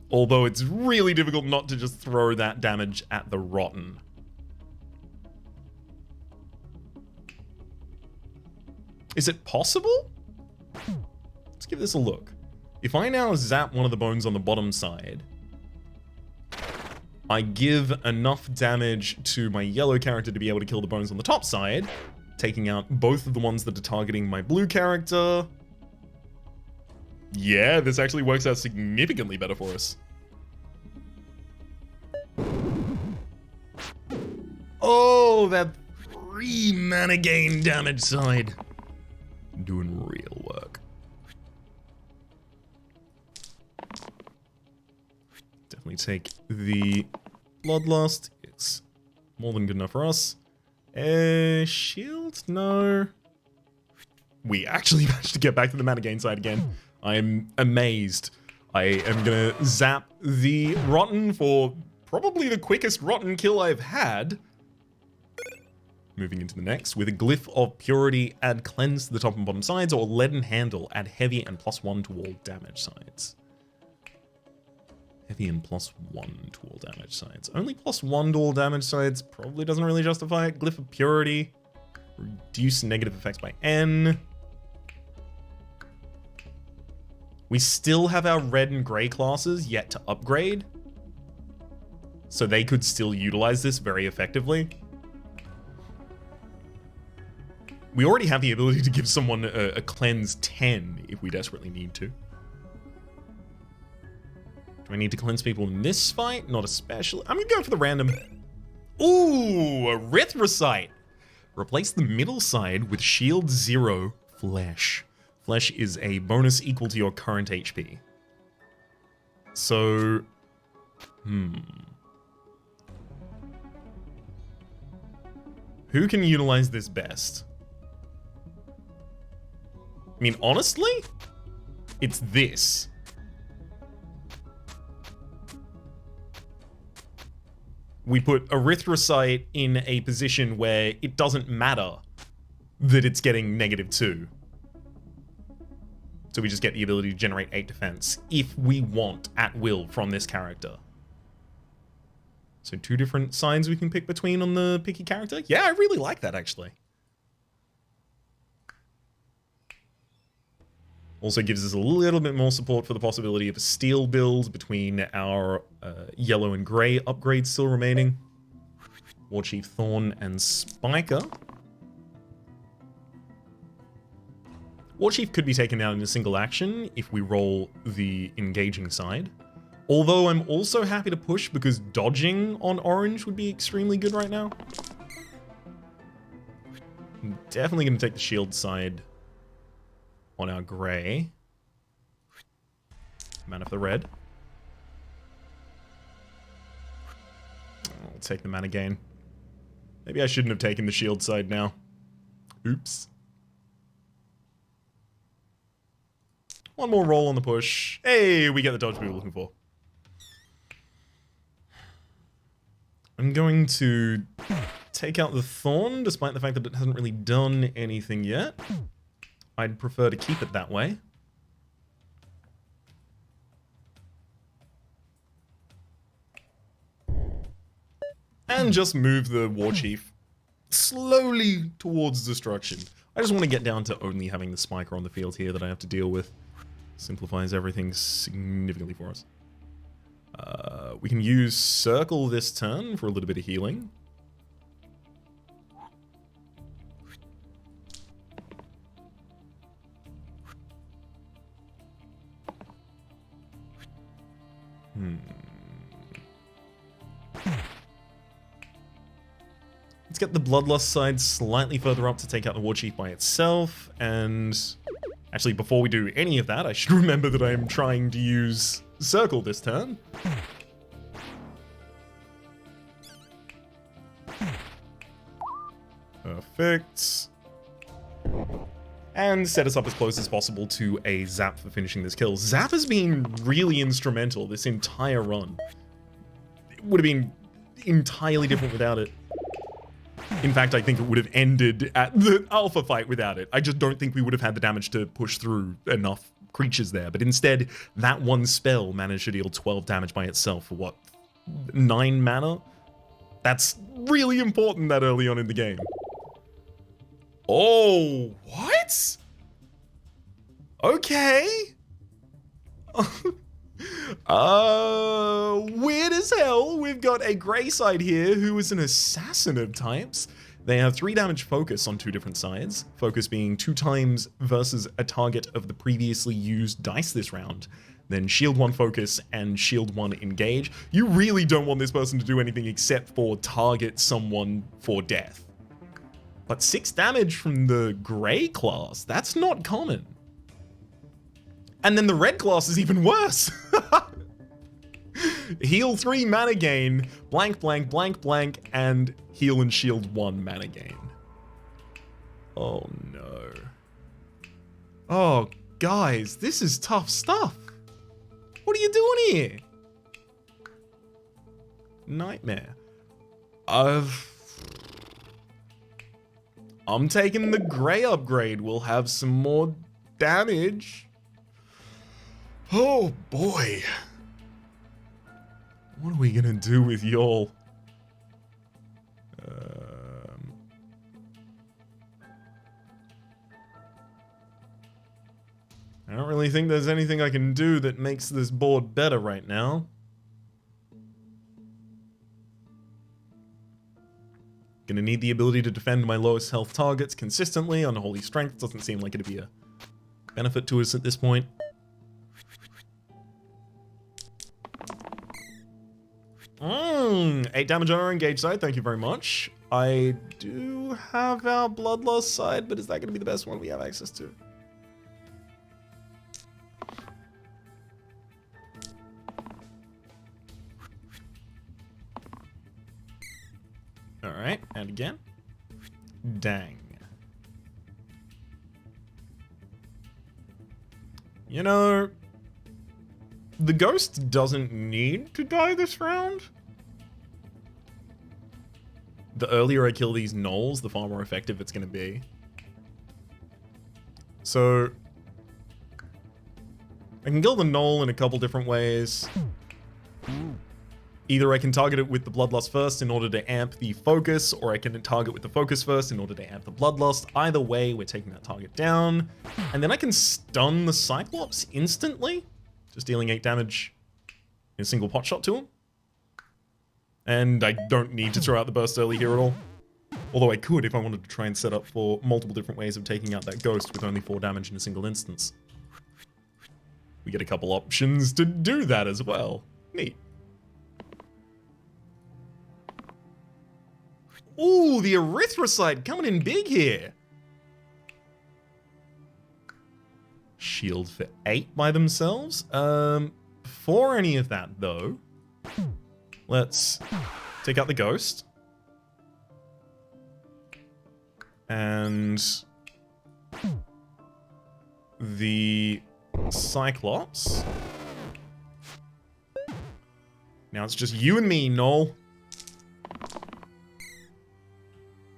Although it's really difficult not to just throw that damage at the rotten. Is it possible? Let's give this a look. If I now zap one of the bones on the bottom side, I give enough damage to my yellow character to be able to kill the bones on the top side, taking out both of the ones that are targeting my blue character. Yeah, this actually works out significantly better for us. Oh, that 3 mana gain damage side. Doing real work. Definitely take the Bloodlust. It's more than good enough for us. Shield? No. We actually managed to get back to the mana gain side again. I'm amazed. I am gonna zap the Rotten for probably the quickest Rotten kill I've had. Moving into the next, with a Glyph of Purity, add Cleanse to the top and bottom sides, or Leaden Handle, add Heavy and +1 to all damage sides. Heavy and +1 to all damage sides. Only +1 to all damage sides probably doesn't really justify it. Glyph of Purity, reduce negative effects by N. We still have our red and gray classes yet to upgrade, so they could still utilize this very effectively. We already have the ability to give someone a cleanse 10 if we desperately need to. Do I need to cleanse people in this fight? Not especially. I'm gonna go for the random. Ooh, Erythrocyte. Replace the middle side with Shield 0 Flesh. Flesh is a bonus equal to your current HP. So, who can utilize this best? I mean, honestly, it's this. We put Erythrocyte in a position where it doesn't matter that it's getting -2. So we just get the ability to generate 8 defense if we want at will from this character. So 2 different signs we can pick between on the picky character. Yeah, I really like that actually. Also gives us a little bit more support for the possibility of a steel build between our yellow and gray upgrades still remaining. Warchief Thorn and Spiker. Warchief could be taken out in a single action if we roll the engaging side. Although I'm also happy to push because dodging on orange would be extremely good right now. I'm definitely going to take the shield side on our gray. Mana for the red. I'll take the mana gain. Maybe I shouldn't have taken the shield side now. Oops. One more roll on the push. Hey, we get the dodge we were looking for. I'm going to take out the Thorn, despite the fact that it hasn't really done anything yet. I'd prefer to keep it that way. And just move the war chief slowly towards destruction. I just want to get down to only having the spiker on the field here that I have to deal with. Simplifies everything significantly for us. We can use circle this turn for a little bit of healing. Let's get the Bloodlust side slightly further up to take out the War Chief by itself. And actually, before we do any of that, I should remember that I am trying to use Circle this turn. Perfect. And set us up as close as possible to a Zap for finishing this kill. Zap has been really instrumental this entire run. It would have been entirely different without it. In fact, I think it would have ended at the alpha fight without it. I just don't think we would have had the damage to push through enough creatures there. But instead, that one spell managed to deal 12 damage by itself for what, 9 mana? That's really important that early on in the game. Oh, what? Okay. Weird as hell. We've got a Grey side here who is an assassin of types. They have 3 damage focus on 2 different sides. Focus being 2 times versus a target of the previously used dice this round. Then shield 1 focus and shield 1 engage. You really don't want this person to do anything except for target someone for death. But 6 damage from the Grey class, that's not common. And then the Red class is even worse. Heal 3 mana gain, blank, blank, blank, blank, and heal and shield 1 mana gain. Oh no. Oh, guys, this is tough stuff. What are you doing here? Nightmare. I'm taking the Grey upgrade. We'll have some more damage. Oh boy. What are we gonna do with y'all? I don't really think there's anything I can do that makes this board better right now. Gonna need the ability to defend my lowest health targets consistently. Unholy Strength doesn't seem like it'd be a benefit to us at this point. 8 damage on our engage side, thank you very much. I do have our Bloodlust side, but is that gonna be the best one we have access to? Alright, and again. Dang. You know, the ghost doesn't need to die this round. The earlier I kill these gnolls, the far more effective it's going to be. So, I can kill the gnoll in a couple different ways. Either I can target it with the Bloodlust first in order to amp the focus, or I can target with the focus first in order to amp the Bloodlust. Either way, we're taking that target down. And then I can stun the Cyclops instantly, just dealing 8 damage in a single pot shot to him. And I don't need to throw out the burst early here at all. Although I could if I wanted to try and set up for multiple different ways of taking out that ghost with only 4 damage in a single instance. We get a couple options to do that as well. Neat. Ooh, the Erythrocyte coming in big here. Shield for 8 by themselves. Before any of that, though, let's take out the ghost. And the Cyclops. Now it's just you and me, Noel.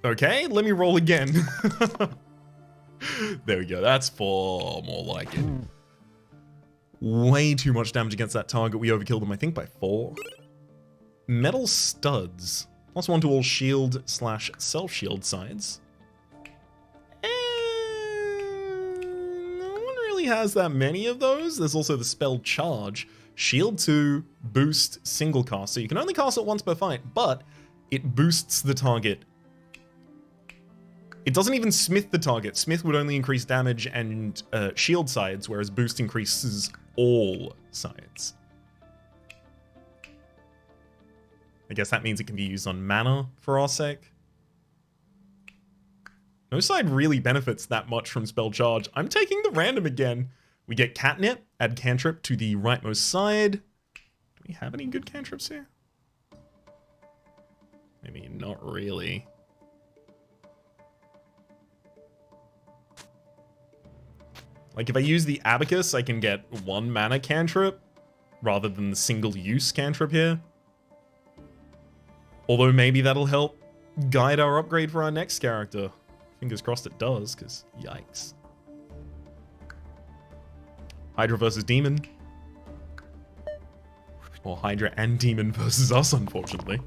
Okay, let me roll again. There we go, that's far more like it. Way too much damage against that target. We overkilled them, I think, by 4. Metal studs. +1 to all shield / self-shield sides. No one really has that many of those. There's also the spell charge. Shield 2, boost, single cast. So you can only cast it once per fight, but it boosts the target. It doesn't even smith the target. Smith would only increase damage and shield sides, whereas boost increases all sides. I guess that means it can be used on mana for our sake. No side really benefits that much from spell charge. I'm taking the random again. We get catnip, add cantrip to the rightmost side. Do we have any good cantrips here? Maybe not really. Like if I use the abacus, I can get 1 mana cantrip rather than the single use cantrip here. Although maybe that'll help guide our upgrade for our next character. Fingers crossed it does, because yikes. Hydra versus Demon. Or Hydra and Demon versus us, unfortunately.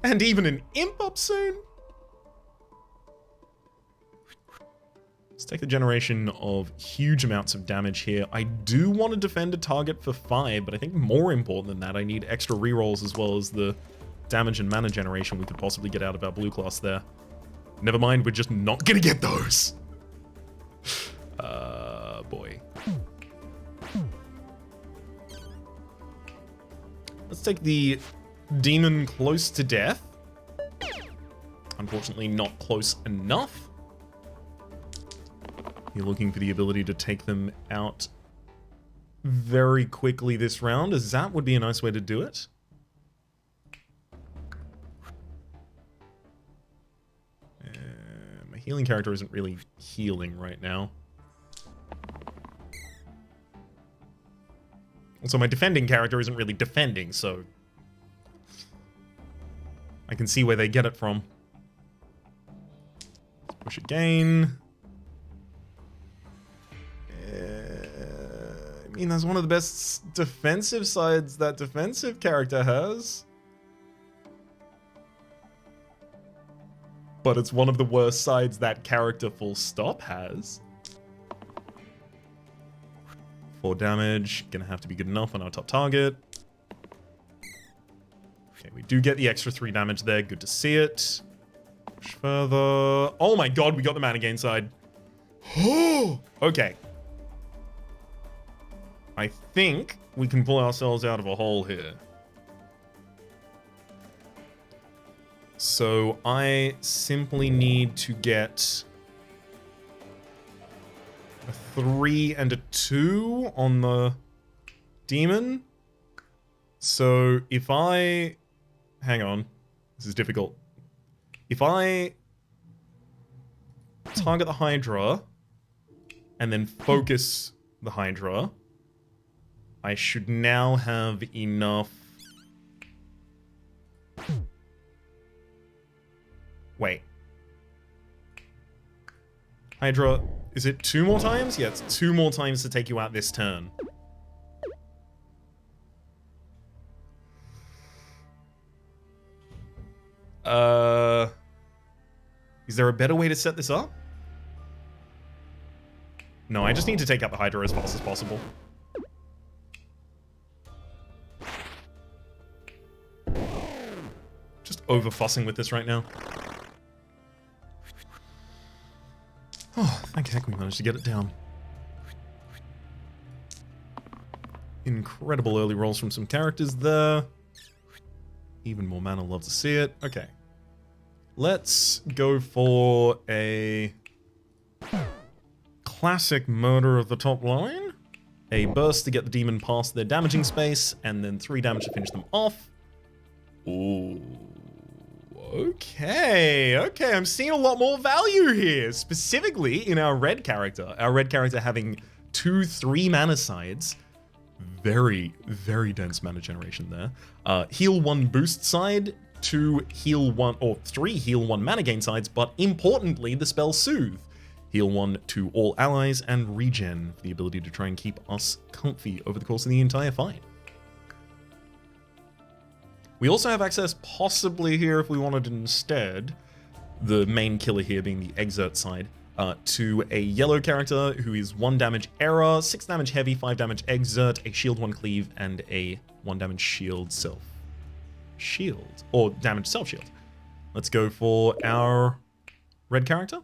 And even an Imp up soon? Let's take the generation of huge amounts of damage here. I do want to defend a target for 5, but I think more important than that, I need extra rerolls as well as the damage and mana generation we could possibly get out of our blue class there. Never mind, we're just not gonna get those. Boy. Let's take the demon close to death. Unfortunately, not close enough. You're looking for the ability to take them out very quickly this round. A zap would be a nice way to do it. My healing character isn't really healing right now. Also, my defending character isn't really defending, so I can see where they get it from. Let's push again. I mean, that's one of the best defensive sides that defensive character has. But it's one of the worst sides that character full stop has. 4 damage, gonna have to be good enough on our top target. Okay, we do get the extra 3 damage there, good to see it. Push further. Oh my god, we got the mana gain side. Okay. I think we can pull ourselves out of a hole here. So I simply need to get a 3 and a 2 on the demon. So if I... Hang on. This is difficult. If I target the Hydra and then focus the Hydra, I should now have enough... Wait. Hydra, is it 2 more times? Yeah, it's 2 more times to take you out this turn. Is there a better way to set this up? No, I just need to take out the Hydra as fast as possible. Just over-fussing with this right now. Oh, thank heck we managed to get it down. Incredible early rolls from some characters there. Even more mana, love to see it. Okay. Let's go for a classic murder of the top line. A burst to get the demon past their damaging space, and then 3 damage to finish them off. Ooh. Okay, I'm seeing a lot more value here, specifically in our red character. Our red character having 2 3 mana sides. Very, very dense mana generation there. Heal 1 boost side, 2 heal 1, or 3 heal 1 mana gain sides, but importantly, the spell Soothe. Heal 1 to all allies, and regen for the ability to try and keep us comfy over the course of the entire fight. We also have access possibly here if we wanted instead, the main killer here being the exert side, to a yellow character who is 1 damage error, 6 damage heavy, 5 damage exert, a shield 1 cleave, and a 1 damage shield self shield, or damage self shield. Let's go for our red character.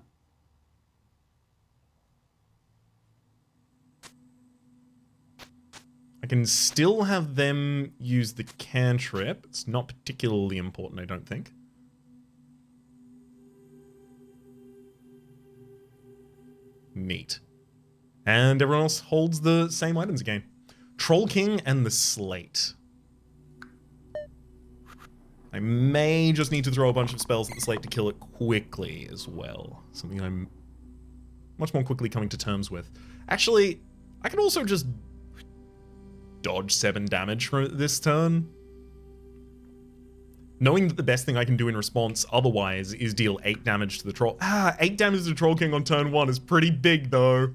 I can still have them use the cantrip. It's not particularly important, I don't think. Neat. And everyone else holds the same items again. Troll King and the Slate. I may just need to throw a bunch of spells at the Slate to kill it quickly as well. Something I'm much more quickly coming to terms with. Actually, I can also just dodge 7 damage for this turn. Knowing that the best thing I can do in response otherwise is deal 8 damage to the troll. 8 damage to the Troll King on turn 1 is pretty big though.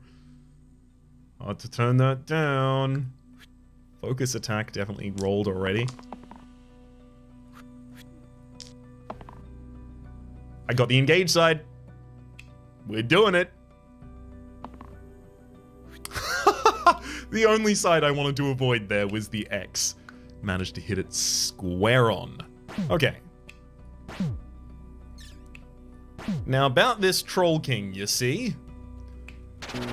Hard to turn that down. Focus attack definitely rolled already. I got the engage side. We're doing it. The only side I wanted to avoid there was the X. Managed to hit it square on. Okay. Now about this Troll King, you see?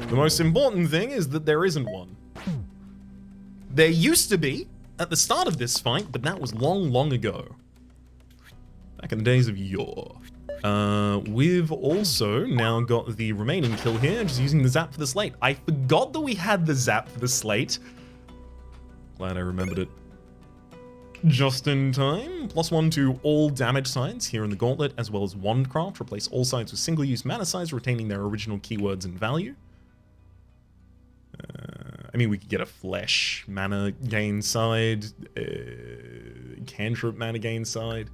The most important thing is that there isn't one. There used to be at the start of this fight, but that was long, long ago. Back in the days of yore. We've also now got the remaining kill here, just using the zap for the Slate. I forgot that we had the zap for the Slate. Glad I remembered it. Just in time. +1 to all damage sides here in the gauntlet, as well as Wandcraft. Replace all sides with single-use mana sides, retaining their original keywords and value. I mean, we could get a flesh mana gain side, cantrip mana gain side.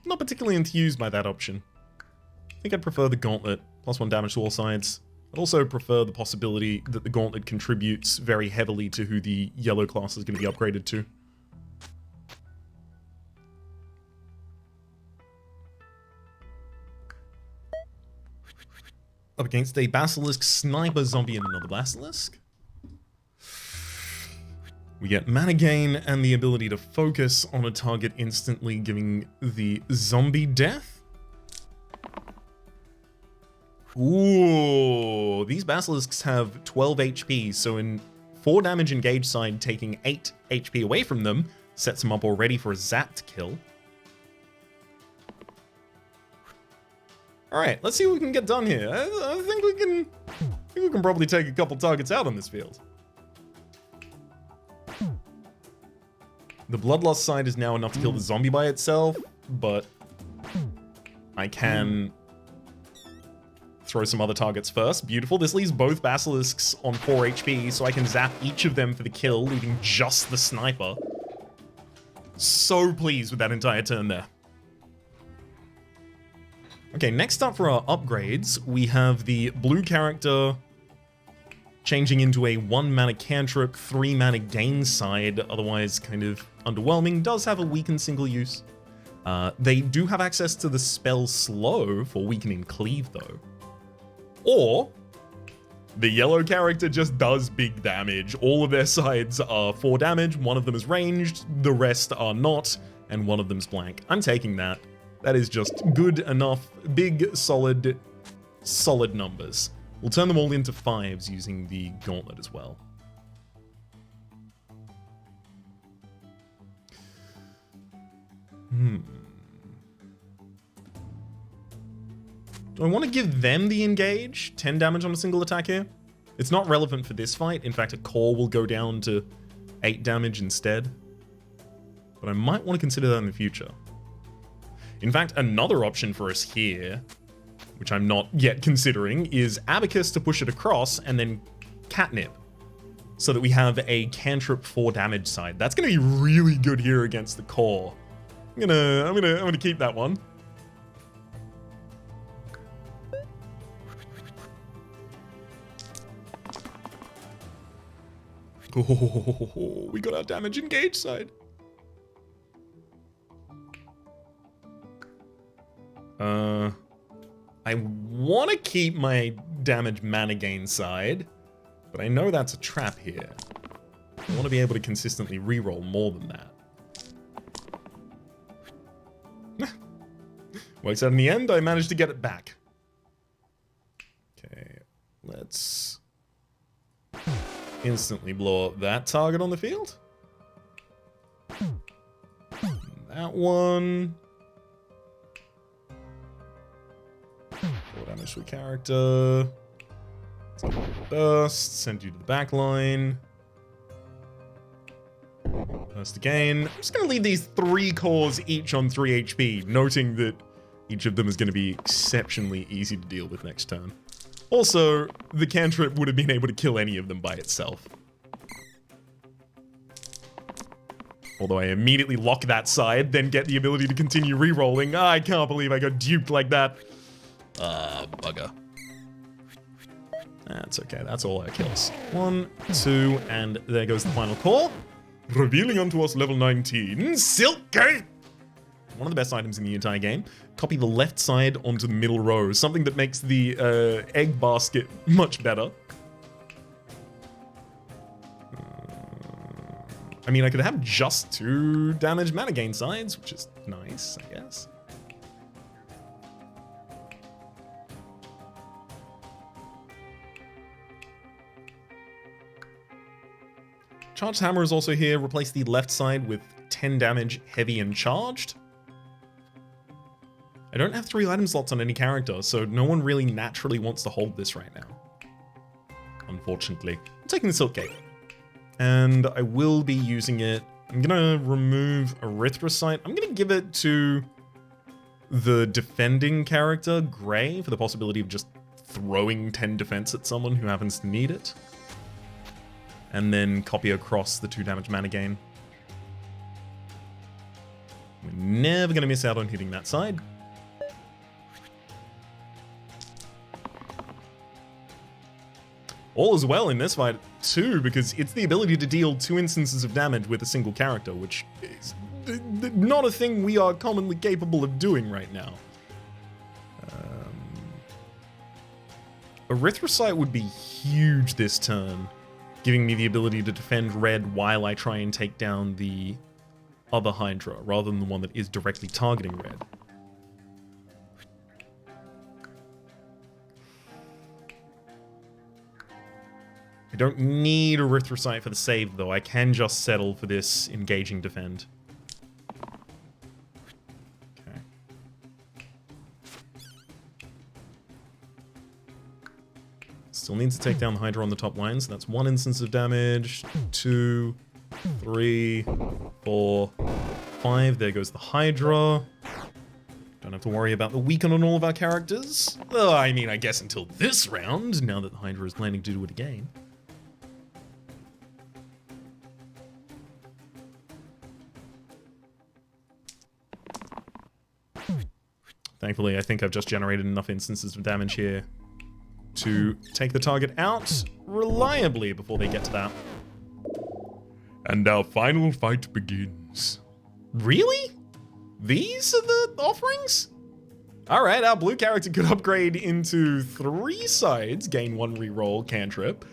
Not particularly enthused by that option. I think I'd prefer the gauntlet, +1 damage to all sides. I'd also prefer the possibility that the gauntlet contributes very heavily to who the yellow class is going to be upgraded to. Up against a Basilisk Sniper Zombie and another Basilisk. We get mana gain and the ability to focus on a target instantly, giving the zombie death. Ooh, these Basilisks have 12 HP, so in 4 damage engaged side, taking 8 HP away from them sets them up already for a zapped kill. Alright, let's see what we can get done here. I think we can probably take a couple targets out on this field. The Bloodlust side is now enough to kill the zombie by itself, but I can throw some other targets first. Beautiful. This leaves both Basilisks on 4 HP, so I can zap each of them for the kill, leaving just the Sniper. So pleased with that entire turn there. Okay, next up for our upgrades, we have the blue character changing into a 1 mana cantrip, 3 mana gain side, otherwise kind of underwhelming. Does have a weakened single use. They do have access to the spell slow for weakening cleave though. Or the yellow character just does big damage. All of their sides are 4 damage, one of them is ranged, the rest are not, and one of them's blank. I'm taking that. That is just good enough, big, solid numbers. We'll turn them all into 5s using the gauntlet as well. Do I want to give them the engage? 10 damage on a single attack here? It's not relevant for this fight. In fact, a core will go down to 8 damage instead. But I might want to consider that in the future. In fact, another option for us here, which I'm not yet considering, is Abacus to push it across and then Catnip, so that we have a cantrip 4 damage side. That's going to be really good here against the core. I'm gonna keep that one. Oh, we got our damage engaged side. I want to keep my damage mana gain side, but I know that's a trap here. I want to be able to consistently reroll more than that. Works out in the end, I managed to get it back. Okay, let's instantly blow up that target on the field. That one. 4 damage to a character. Burst, send you to the back line. Burst again. I'm just going to leave these 3 cores each on 3 HP, noting that each of them is going to be exceptionally easy to deal with next turn. Also, the cantrip would have been able to kill any of them by itself. Although I immediately lock that side, then get the ability to continue re-rolling. I can't believe I got duped like that. Bugger. That's okay, that's all our kills. 1, 2, and there goes the final core. Revealing onto us level 19, Silk Gate! One of the best items in the entire game. Copy the left side onto the middle row, something that makes the egg basket much better. I mean, I could have just 2 damage mana gain sides, which is nice, I guess. Charged Hammer is also here. Replace the left side with 10 damage, heavy and charged. I don't have 3 item slots on any character, so no one really naturally wants to hold this right now. Unfortunately. I'm taking the Silk Gate. And I will be using it. I'm gonna remove Erythrocyte. I'm gonna give it to the defending character, Grey, for the possibility of just throwing 10 defense at someone who happens to need it. And then copy across the 2 damage mana gain. We're never going to miss out on hitting that side. All is well in this fight too, because it's the ability to deal 2 instances of damage with a single character, which is not a thing we are commonly capable of doing right now. Erythrocyte would be huge this turn, giving me the ability to defend red while I try and take down the other Hydra, rather than the one that is directly targeting red. I don't need Erythrocyte for the save, though. I can just settle for this engaging defend. Okay. Still needs to take down the Hydra on the top line, so that's 1 instance of damage. 2, 3, 4, 5. There goes the Hydra. Don't have to worry about the weaken on all of our characters. I mean, I guess until this round, now that the Hydra is planning to do it again. Thankfully, I think I've just generated enough instances of damage here to take the target out reliably before they get to that. And our final fight begins. Really? These are the offerings? Alright, our blue character could upgrade into 3 sides, gain 1 reroll cantrip,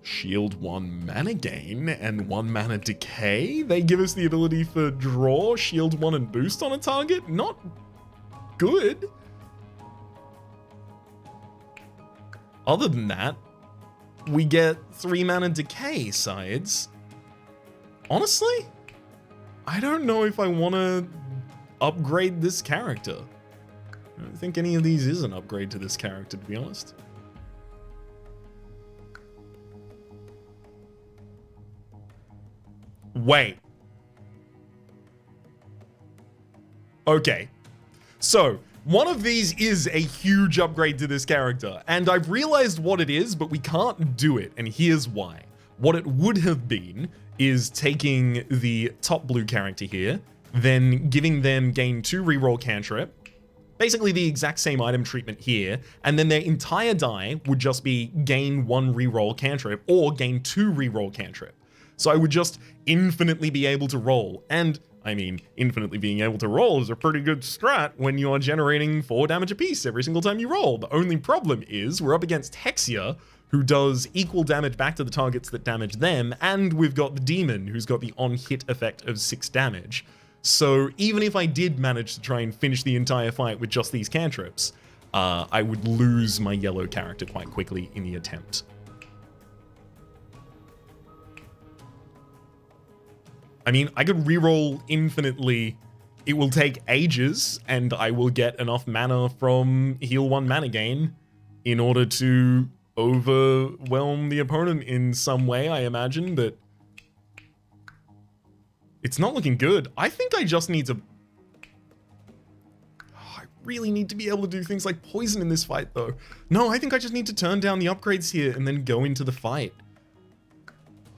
shield 1 mana gain, and 1 mana decay. They give us the ability for draw, shield 1, and boost on a target. Not good. Other than that, we get 3 mana decay sides. Honestly, I don't know if I want to upgrade this character. I don't think any of these is an upgrade to this character, to be honest. Wait. Okay. So, one of these is a huge upgrade to this character, and I've realized what it is, but we can't do it, and here's why. What it would have been is taking the top blue character here, then giving them gain 2 reroll cantrip, basically the exact same item treatment here, and then their entire die would just be gain 1 reroll cantrip or gain 2 reroll cantrip. So I would just infinitely be able to roll, and I mean, infinitely being able to roll is a pretty good strat when you're generating 4 damage apiece every single time you roll. The only problem is we're up against Hexia, who does equal damage back to the targets that damage them, and we've got the demon, who's got the on-hit effect of 6 damage. So even if I did manage to try and finish the entire fight with just these cantrips, I would lose my yellow character quite quickly in the attempt. I mean, I could reroll infinitely. It will take ages, and I will get enough mana from heal 1 mana gain in order to overwhelm the opponent in some way, I imagine, but it's not looking good. I think I just need to... I really need to be able to do things like poison in this fight, though. No, I think I just need to turn down the upgrades here and then go into the fight.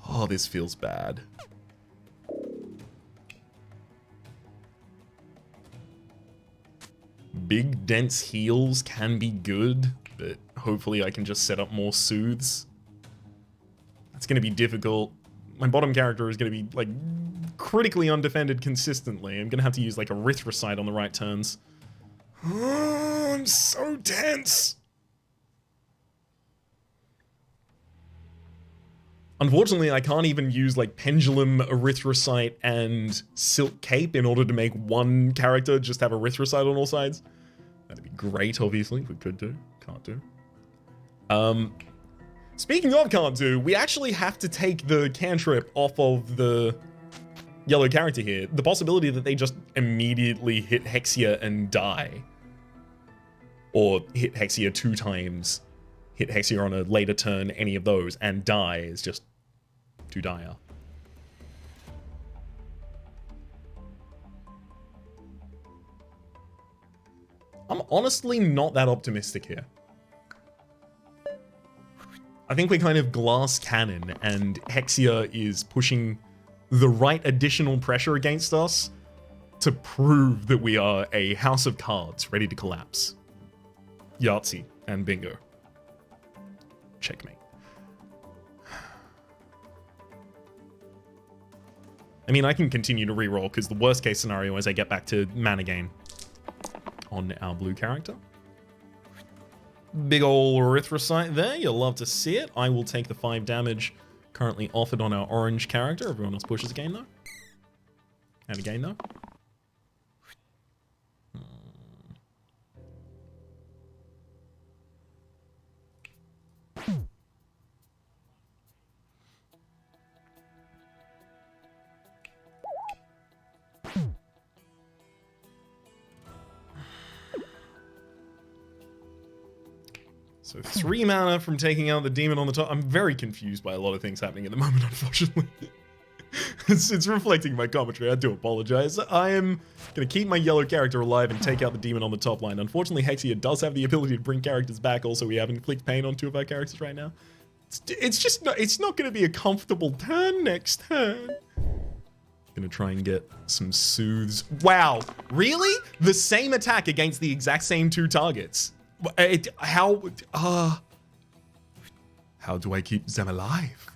Oh, this feels bad. Big, dense heals can be good, but hopefully I can just set up more soothes. That's going to be difficult. My bottom character is going to be, like, critically undefended consistently. I'm going to have to use, like, Erythrocite on the right turns. Oh, I'm so tense! Unfortunately, I can't even use, like, Pendulum, Erythrocite, and Silk Cape in order to make one character just have Erythrocite on all sides. That'd be great, obviously, if we could do. Can't do. Speaking of can't do, we actually have to take the cantrip off of the yellow character here. The possibility that they just immediately hit Hexia and die. Or hit Hexia 2 times. Hit Hexia on a later turn, any of those, and die is just too dire. I'm honestly not that optimistic here. I think we're kind of glass cannon, and Hexia is pushing the right additional pressure against us to prove that we are a house of cards ready to collapse. Yahtzee and bingo. Checkmate. I mean, I can continue to reroll because the worst case scenario is I get back to mana gain on our blue character. Big ol' Erythrocite there. You'll love to see it. I will take the 5 damage currently offered on our orange character. Everyone else pushes again, though. And again, though. So 3 mana from taking out the demon on the top. I'm very confused by a lot of things happening at the moment, unfortunately. it's reflecting my commentary. I do apologize. I am going to keep my yellow character alive and take out the demon on the top line. Unfortunately, Hexia does have the ability to bring characters back. Also, we have inflict pain on 2 of our characters right now. It's just not, it's not going to be a comfortable turn next turn. Gonna try and get some soothes. Wow, really? The same attack against the exact same 2 targets. How do I keep them alive?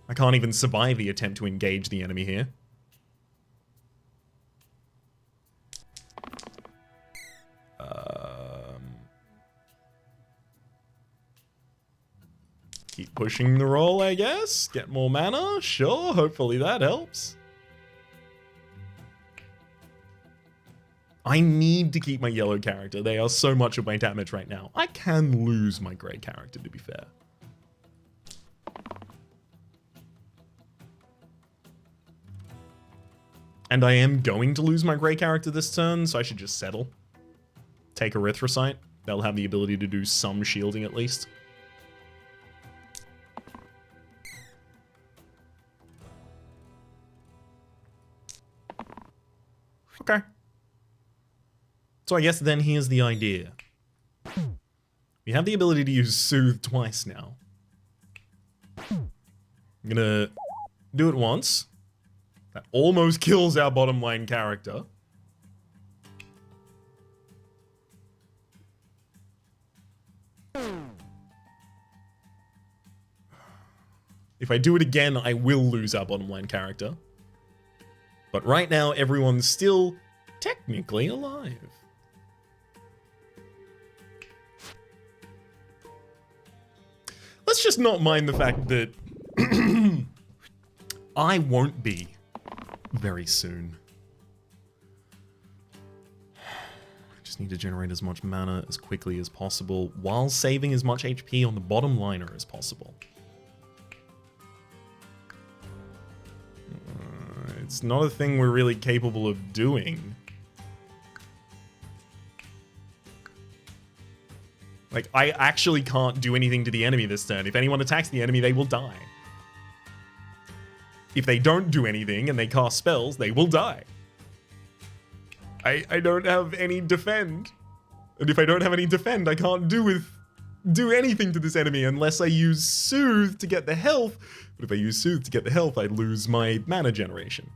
I can't even survive the attempt to engage the enemy here. Keep pushing the roll, I guess. Get more mana, sure, hopefully that helps. I need to keep my yellow character. They are so much of my damage right now. I can lose my gray character, to be fair. And I am going to lose my gray character this turn, so I should just settle. Take Erythrocite. They'll have the ability to do some shielding at least. Okay. So I guess then here's the idea. We have the ability to use Soothe twice now. I'm gonna do it once. That almost kills our bottom line character. If I do it again, I will lose our bottom line character. But right now, everyone's still technically alive. Let's just not mind the fact that I won't be very soon. I just need to generate as much mana as quickly as possible while saving as much HP on the bottom liner as possible. It's not a thing we're really capable of doing. Like, I actually can't do anything to the enemy this turn. If anyone attacks the enemy, they will die. If they don't do anything and they cast spells, they will die. I don't have any defend. And if I don't have any defend, I can't do anything to this enemy unless I use Soothe to get the health. But if I use Soothe to get the health, I'd lose my mana generation.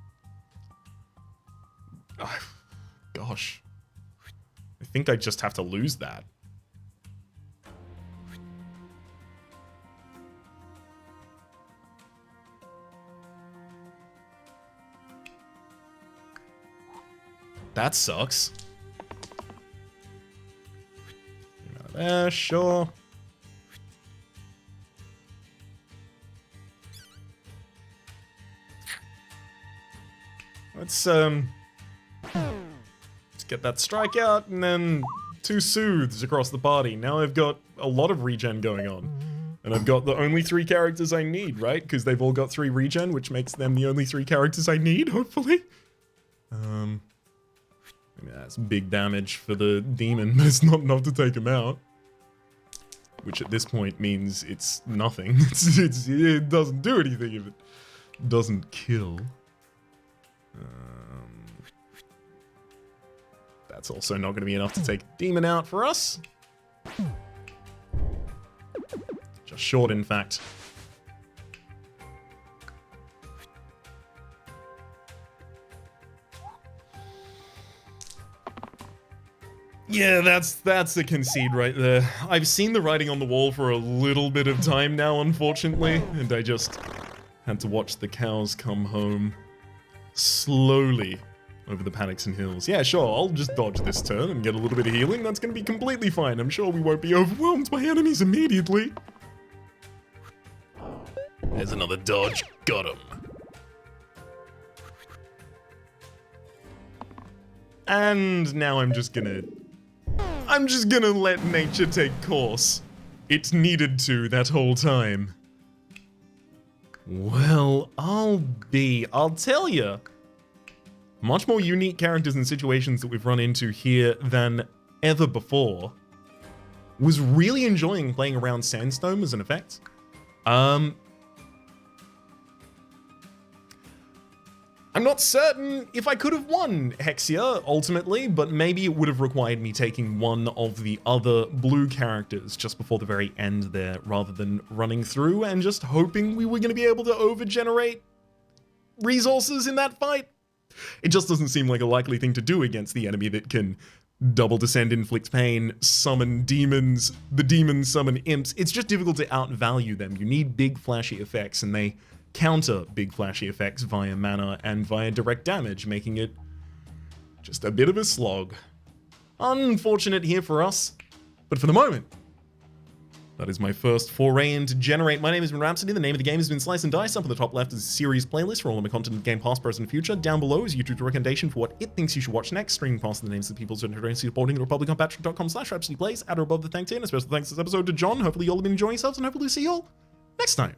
Oh, gosh. I think I just have to lose that. That sucks. There, sure. Let's get that strike out, and then 2 soothes across the party. Now I've got a lot of regen going on. And I've got the only 3 characters I need, right? Because they've all got 3 regen, which makes them the only 3 characters I need, hopefully. Yeah, that's big damage for the demon, but it's not enough to take him out. Which at this point means it's nothing. It doesn't do anything if it doesn't kill. That's also not going to be enough to take demon out for us. Just short, in fact. Yeah, that's a concede right there. I've seen the writing on the wall for a little bit of time now, unfortunately, and I just had to watch the cows come home slowly over the paddocks and hills. Yeah, sure, I'll just dodge this turn and get a little bit of healing. That's going to be completely fine. I'm sure we won't be overwhelmed by enemies immediately. There's another dodge. Got him. And now I'm just gonna let nature take course. It needed to that whole time. Well, I'll tell you, much more unique characters and situations that we've run into here than ever before. Was really enjoying playing around Sandstone as an effect. I'm not certain if I could have won Hexia, ultimately, but maybe it would have required me taking one of the other blue characters just before the very end there, rather than running through and just hoping we were going to be able to overgenerate resources in that fight. It just doesn't seem like a likely thing to do against the enemy that can double descend, inflict pain, summon demons, the demons summon imps. It's just difficult to outvalue them. You need big flashy effects, and they counter big flashy effects via mana and via direct damage, making it just a bit of a slog. Unfortunate here for us, but for the moment, that is my first foray into Generate. My name has been Rhapsody. The name of the game has been Slice and Dice. Up at the top left is a series playlist for all of my content in the game, past, present, and future. Down below is YouTube's recommendation for what it thinks you should watch next. Streaming past the names of the people supporting the Republic on patreon.com/RhapsodyPlays. At or above the thank tier. And a special thanks this episode to John. Hopefully you all have been enjoying yourselves, and hopefully we'll see you all next time.